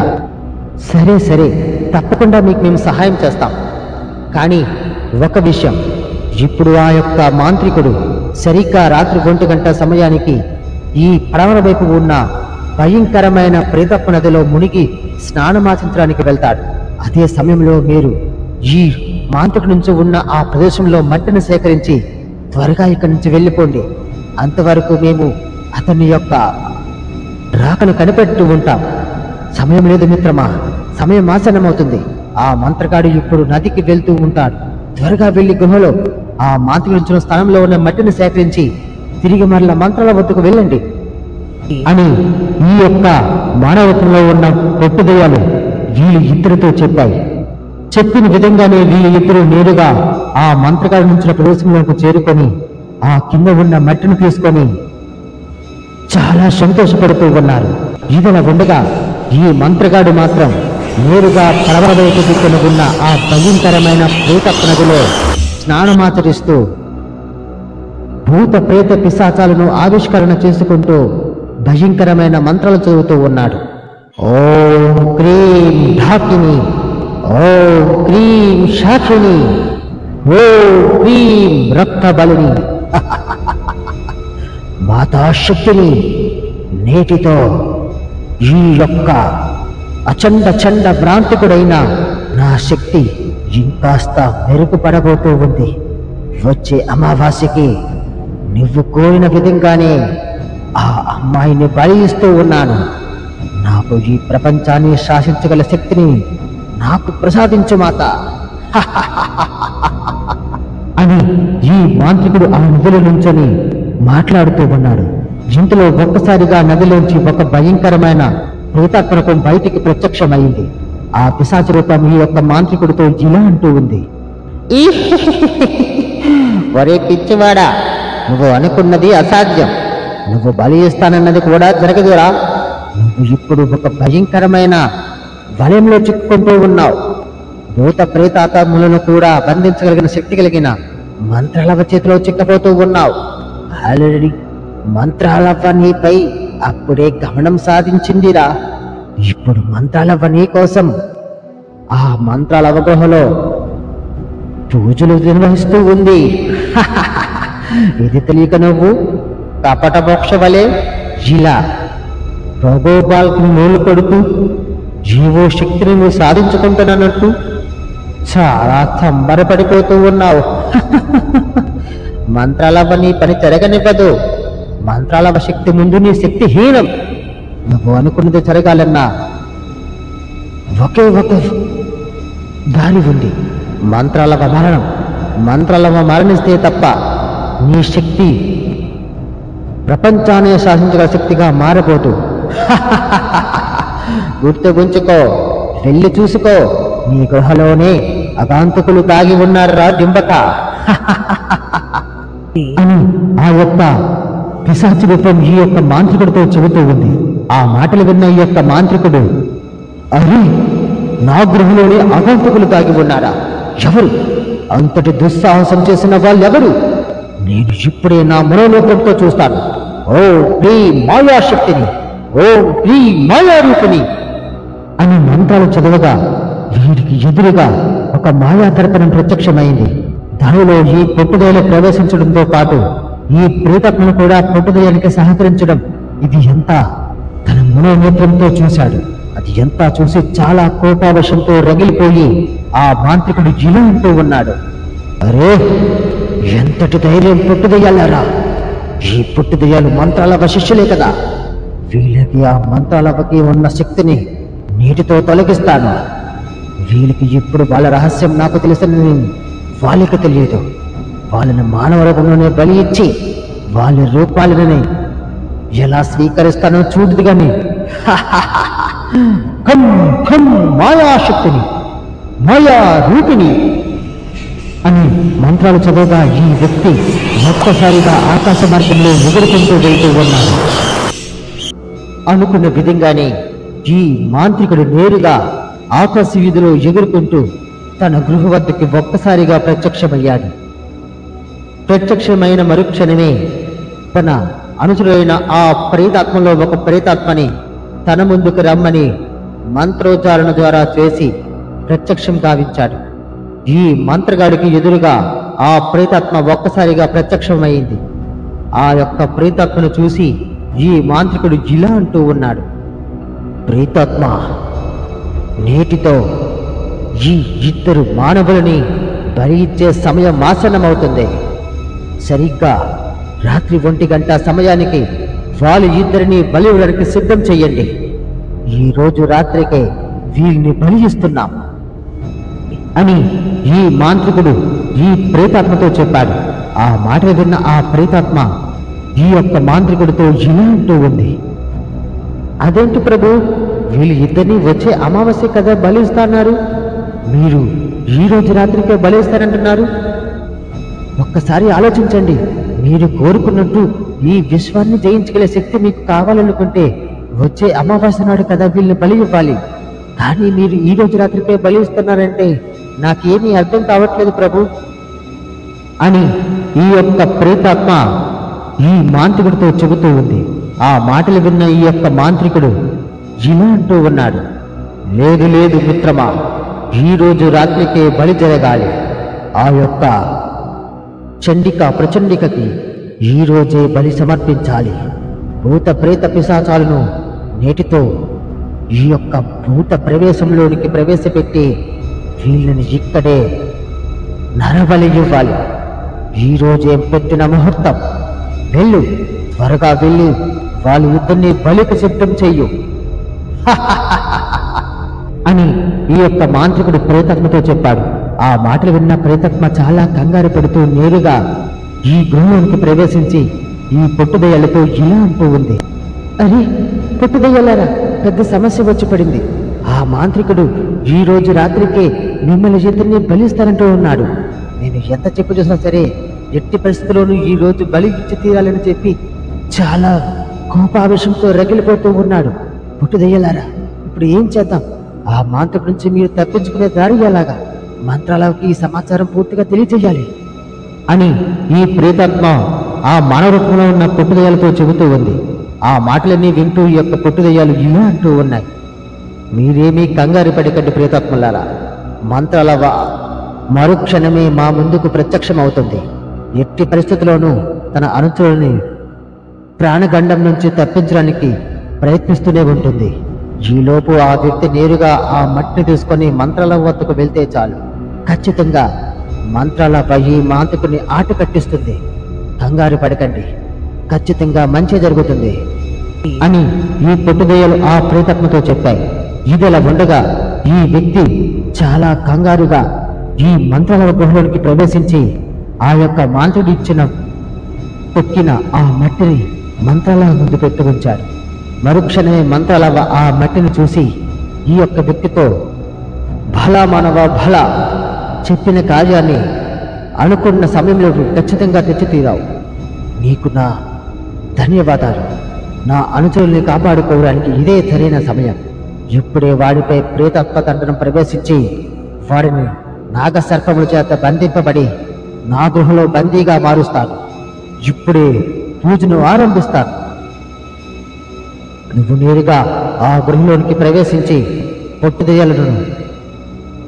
సరే సరే తప్పకుండా మీకు మేము సహాయం చేస్తాం. కానీ ఒక విషయం, ఇప్పుడు ఆ యొక్క మాంత్రికుడు సరిగ్గా రాత్రి 1 గంట సమయానికి ఈ పడమర వైపు ఉన్న భయంకరమైన ప్రేతప్ప నదిలో మునిగి స్నానమాచరించడానికి వెళ్తాడు. అదే సమయంలో మీరు ఈ మాంత్రికుడి నుంచి ఉన్న ఆ ప్రదేశంలో మట్టిని సేకరించి త్వరగా ఇక్కడి నుంచి వెళ్ళిపోండి. అంతవరకు మేము అతని యొక్క రాకను కనిపెడుతూ ఉంటాం. సమయం లేదు మిత్రమా, సమయం ఆసన్నమవుతుంది. ఆ మంత్రగాడు ఇప్పుడు నదికి వెళ్తూ ఉంటాడు. త్వరగా వెళ్లి గుహలో ఆ మాంత్రికుడి స్థానంలో ఉన్న మట్టిని సేకరించి తిరిగి మరల మంత్రాల వద్దకు వెళ్ళండి అని ఈ యొక్క మానవత్వంలో ఉన్న పొట్టుదయ్యాలు వీళ్ళు ఇద్దరితో చెప్పాయి. చెప్పిన విధంగానే వీళ్ళు ఇద్దరు నేరుగా ఆ మంత్రగాడి నుంచి ప్రదేశంలోకి చేరుకొని ఆ కింద ఉన్న మట్టిని తీసుకొని చాలా సంతోషపడుతూ ఉన్నారు. ఇదిలా ఉండగా ఈ మంత్రగాడు మాత్రం నేరుగా పడమర వైపు దిక్కున ఉన్న ఆ భయంకరమైన ప్రేతప్ప నదిలో స్నానమాచరిస్తూ భూత ప్రేత పిశాచాలను ఆవిష్కరణ చేసుకుంటూ భయంకరమైన మంత్రాలు చదువుతూ ఉన్నాడు. ఓం క్రీం ఢాకిని, ఓం క్రీం శాఖిని, ఓం క్రీం రక్త బలిని, మాతాశక్తిని, నేటితో ఈ యొక్క అచండ చండ భ్రాంతికుడైన నా శక్తి ఇంకాస్త మెరుగుపడబోతూ ఉంది. వచ్చే అమావాస్యకి నువ్వు కోరిన విధంగానే ఆ అమ్మాయిని బలి ఇస్తూ ఉన్నాను. నాకు ఈ ప్రపంచాన్ని శాసించగల శక్తిని నాకు ప్రసాదించు మాత అని ఈ మాంత్రికుడు ఆ నదిలో నుంచొని మాట్లాడుతూ ఉన్నాడు. ఇంతలో ఒక్కసారిగా నదిలోంచి ఒక భయంకరమైన ప్రేతాత్మరూపం బయటికి ప్రత్యక్షమైంది. ఆ పిశాచ రూపం ఈ యొక్క మాంత్రికుడితో ఇలా అంటూ ఉంది. ఒరే పిచ్చివాడా, నువ్వు అనుకున్నది అసాధ్యం. నువ్వు బలి ఇస్తానన్నది కూడా జరగదురా. నువ్వు ఇప్పుడు ఒక భయంకరమైన వలయంలో చిక్కుకుంటూ ఉన్నావు. భూత ప్రేతాత్మలను కూడా బంధించగలిగిన శక్తి కలిగిన మంత్రాలవ చేతిలో చిక్కపోతూ ఉన్నావు. ఆల్రెడీ మంత్రాలవ నీపై అప్పుడే గమనం సాధించిందిరా. ఇప్పుడు మంత్రాలవ నీ కోసం ఆ మంత్రాలవ గుహలో పూజలు నిర్వహిస్తూ ఉంది. ఇది తెలియక నువ్వు కపట మోక్ష వలె ఇలా రోగోపాలకు నూలు కొడుతూ జీవో శక్తిని నువ్వు సాధించుకుంటున్నట్టు చాలా సంబరపడిపోతూ ఉన్నావు. మంత్రాలవ నీ పని జరగనివ్వదు. మంత్రాలవ శక్తి ముందు నీ శక్తి హీనం. నువ్వు అనుకున్నది జరగాలన్నా ఒకే ఒక దారి ఉంది, మంత్రాలవ మరణం. మంత్రాలవ మరణిస్తే తప్ప నీ శక్తి ప్రపంచాన్ని శాసించగల శక్తిగా మారబోతు. గుర్తు ఉంచుకో, వెళ్ళి చూసుకో, నీ గృహలోనే అగాంతకులు తాగి ఉన్నారా డింబక అని ఆ యొక్క పిశాచి రూపం ఈ యొక్క మాంత్రికుడితో చెబుతూ ఉంది. ఆ మాటలు విన్న ఈ యొక్క మాంత్రికుడు, అరే నా గృహలోనే అగాంతకులు తాగి ఉన్నారా? ఎవరు? అంతటి దుస్సాహసం చేసిన వాళ్ళు ఎవరు? నేను ఇప్పుడే నా మనోలోకంతో చూస్తాను. ఓ ప్రీ మాయాశక్తిని, ఓ ప్రీ మాయారూపిణి అని మంత్రాలు చదవగా వీడికి ఎదురుగా ఒక మాయా దర్పణం ప్రత్యక్షమైంది. దానిలో ఈ పొట్టుదయలు ప్రవేశించడంతో పాటు ఈ ప్రేతత్మను కూడా పొట్టుదయానికి సహకరించడం, ఇది ఎంత తన మనోనేత్రంతో చూశాడు. అది ఎంత చూసి చాలా కోపావశంతో రగిలిపోయి ఆ మాంత్రికుడు ఇలా అంటూ ఉన్నాడు. అరే ఎంతటి ధైర్యం పొట్టుదయ్యాలరా! ఈ పొట్టుదయ్యాలు మంత్రాలవ శిష్యులే కదా. వీళ్ళకి ఆ మంత్రాలవకి ఉన్న శక్తిని నీటితో తొలగిస్తాను. వీళ్ళకి ఇప్పుడు వాళ్ళ రహస్యం నాకు తెలుసని వాళ్ళకి తెలియదు. వాళ్ళని మానవ రూపంలోనే బలి ఇచ్చి వాళ్ళ రూపాలని ఎలా స్వీకరిస్తానో చూడదు గాని మాయాశక్తిని మాయా రూపిణి అని మంత్రాలు చదవగా ఈ వ్యక్తి ఒక్కసారిగా ఆకాశ మార్గంలో ఎగురుకుంటూ వెళ్తూ ఉన్నాడు. అనుకున్న విధంగానే ఈ మాంత్రికుడు నేరుగా ఆకాశ వీధిలో ఎగురుకుంటూ తన గృహ వద్దకి ఒక్కసారిగా ప్రత్యక్షమయ్యాడు. ప్రత్యక్షమైన మరుక్షణమే తన అనుచరులైన ఆ ప్రేతాత్మలో ఒక ప్రేతాత్మని తన ముందుకు రమ్మని మంత్రోచ్చారణ ద్వారా చేసి ప్రత్యక్షం గావించాడు. ఈ మంత్రగాడికి ఎదురుగా ఆ ప్రేతాత్మ ఒక్కసారిగా ప్రత్యక్షమైంది. ఆ యొక్క ప్రేతాత్మను చూసి ఈ మాంత్రికుడు ఇలా అంటూ ఉన్నాడు, ప్రేతాత్మ, నేటితో ఈ ఇద్దరు మానవులని బలి ఇచ్చే సమయం ఆసన్నమవుతుంది. సరిగ్గా రాత్రి 1 గంట సమయానికి వాళ్ళు ఇద్దరిని బలి ఇవ్వడానికి సిద్ధం చెయ్యండి. ఈ రోజు రాత్రికే వీళ్ళని బలి ఇస్తున్నాం అని ఈ మాంత్రికుడు ఈ ప్రేతాత్మతో చెప్పాడు. ఆ మాటలు విన్న ఆ ప్రేతాత్మ ఈ యొక్క మాంత్రికుడితో ఇలా అంటూ ఉంది, అదేంటి ప్రభు, వీళ్ళు ఇద్దరిని వచ్చే అమావాస్య కదా బలిస్తున్నారు, మీరు ఈ రోజు రాత్రికే బలిస్తారంటున్నారు. ఒక్కసారి ఆలోచించండి, మీరు కోరుకున్నట్టు ఈ విశ్వాన్ని జయించగల శక్తి మీకు కావాలనుకుంటే వచ్చే అమావాస్య నాడు కదా వీళ్ళని బలి ఇవ్వాలి. కానీ మీరు ఈ రోజు రాత్రికే బలి ఇస్తున్నారంటే నాకేమీ అర్థం కావట్లేదు ప్రభు అని ఈ యొక్క ప్రేతాత్మ ఈ మాంత్రికుడితో చెబుతూ ఉంది. ఆ మాటలు విన్న ఈ యొక్క మాంత్రికుడు ఇలా అంటూ ఉన్నాడు, లేదు లేదు మిత్రమా, ఈ రోజు రాత్రికే బలి జరగాలి. ఆ యొక్క చండిక ప్రచండికకి ఈ రోజే బలి సమర్పించాలి. భూత ప్రేత పిశాచాలను నేటితో ఈ యొక్క భూత ప్రవేశంలోనికి ప్రవేశపెట్టి వీళ్ళని ఇక్కడే నరబలి ఇవ్వాలి. ఈ రోజే పెట్టిన ముహూర్తం, వెళ్ళు, త్వరగా వెళ్ళి వాళ్ళు ఇద్దరిని బలికి సిద్ధం చెయ్యు అని ఈ యొక్క మాంత్రికుడు ప్రేతాత్మతో చెప్పాడు. ఆ మాటలు విన్న ప్రేతాత్మ చాలా కంగారు పడుతూ నేరుగా ఈ గృహంలోనికి ప్రవేశించి ఈ పొట్టుదయ్యాలతో ఇలా అంటూ ఉంది, అరే పొట్టుదయ్యాలారా, పెద్ద సమస్య వచ్చి పడింది. ఆ మాంత్రికుడు ఈ రోజు రాత్రికే మిమ్మల్ని ఇద్దరిని బలిస్తానంటూ ఉన్నాడు. నేను ఎంత చెప్పు చూసినా సరే ఎట్టి పరిస్థితుల్లోనూ ఈ రోజు బలి ఇచ్చి తీరాలని చెప్పి చాలా కోపావేశంతో రగిలిపోతూ ఉన్నాడు. పుట్టుదయ్యలారా, ఇప్పుడు ఏం చేద్దాం? ఆ మాంత్రికుడి నుంచి మీరు తప్పించుకునే దారి ఎలాగా? మంత్రాలకి ఈ సమాచారం పూర్తిగా తెలియజేయాలి అని ఈ ప్రేతాత్మ ఆ మానవ రూపంలో ఉన్న పుట్టుదయ్యాలతో చెబుతూ ఉంది. ఆ మాటలన్నీ వింటూ ఈ యొక్క పుట్టుదయ్యాలు ఇలా అంటూ ఉన్నాయి, మీరేమీ కంగారు పడకండి ప్రేతాత్మలారా, మంత్రాల మరుక్షణమే మా ముందుకు ప్రత్యక్షమవుతుంది. ఎట్టి పరిస్థితుల్లోనూ తన అనుచరుని ప్రాణగండం నుంచి తప్పించడానికి ప్రయత్నిస్తూనే ఉంటుంది. ఈలోపు ఆ వ్యక్తి నేరుగా ఆ మట్టిని తీసుకొని మంత్రాల వద్దకు వెళ్తే చాలు, ఖచ్చితంగా మంత్రాల ఈ మాంత్రికుని ఆట కట్టిస్తుంది. కంగారు పడకండి, ఖచ్చితంగా మంచి జరుగుతుంది అని ఈ పొట్టుదయ్యలు ఆ ప్రేతాత్మతో చెప్పాయి. ఇదిలా ఉండగా ఈ వ్యక్తి చాలా కంగారుగా ఈ మంత్రాల గుహలోనికి ప్రవేశించి ఆ యొక్క మాంత్రుడు ఇచ్చిన తొక్కిన ఆ మట్టిని మంత్రాల ముందు పెట్టి ఉంచాడు. మరుక్షణమే మంత్రాల ఆ మట్టిని చూసి ఈ యొక్క వ్యక్తితో, భలా మానవ భలా, చెప్పిన కార్యాన్ని అనుకున్న సమయంలో ఖచ్చితంగా తెచ్చి తీరావు. నీకు నా ధన్యవాదాలు. నా అనుచరుల్ని కాపాడుకోవడానికి ఇదే సరైన సమయం. ఇప్పుడే వాడిపై ప్రేతాత్మ తండ్రం ప్రవేశించి వాడిని నాగసర్పముల చేత బంధింపబడి నా గృహలో బందీగా మారుస్తాను. ఇప్పుడే పూజను ఆరంభిస్తాను. నువ్వు నేరుగా ఆ గృహంలోనికి ప్రవేశించి పొట్టుదయ్యాలను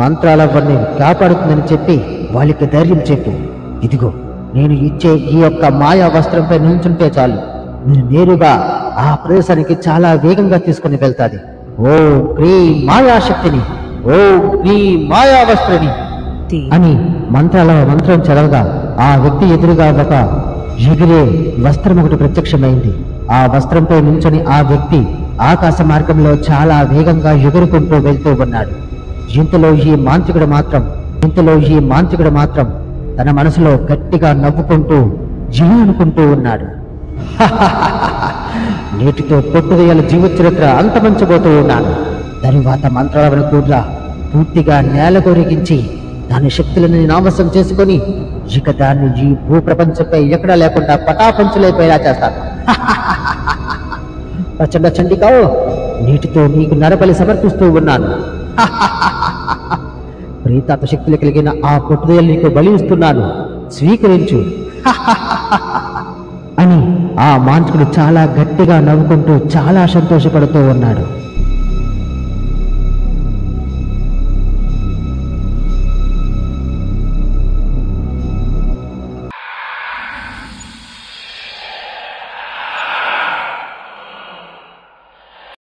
మంత్రాలవన్నీ కాపాడుతుందని చెప్పి వాళ్ళకి ధైర్యం చెప్పు. ఇదిగో నేను ఇచ్చే ఈ యొక్క మాయా వస్త్రంపై నిల్చుంటే చాలు, నేను నేరుగా ఆ ప్రదేశానికి చాలా వేగంగా తీసుకుని వెళ్తాది. ఓ క్రీం మాయాశక్తిని, ఓ క్రీం మాయా వస్త్రని అని మంత్రం చదవగా ఆ వ్యక్తి ఎదురుగా ఒక ఎగిరే వస్త్రం ఒకటి ప్రత్యక్షమైంది. ఆ వస్త్రంపై నిల్చొని ఆ వ్యక్తి ఆకాశ మార్గంలో చాలా వేగంగా ఎగురుకుంటూ వెళ్తూ ఉన్నాడు. ఇంతలో ఈ మాంత్రికుడు మాత్రం తన మనసులో గట్టిగా నవ్వుకుంటూ ఇలా అనుకుంటూ ఉన్నాడు, నేటితో పొట్టుదయ్యాల జీవిత చరిత్ర అంతమంచబోతూ ఉన్నాను. తరువాత మంత్రాలను కూడా పూర్తిగా నేలకొరిగించి దాని శక్తులను నామసం చేసుకొని ఇక దాన్ని ఈ భూప్రపంచంపై ఎక్కడా లేకుండా పటాపంచులైపోయేలా చేస్తాను. ప్రచండ చండికావు, నీటితో నీకు నరబలి సమర్పిస్తూ ఉన్నాను. ప్రేతాత్మ శక్తులు కలిగిన ఆ పొట్టుదయలు నీకు బలి ఇస్తున్నాను, స్వీకరించు అని ఆ మాంత్రికుడు చాలా గట్టిగా నవ్వుకుంటూ చాలా సంతోషపడుతూ ఉన్నాడు.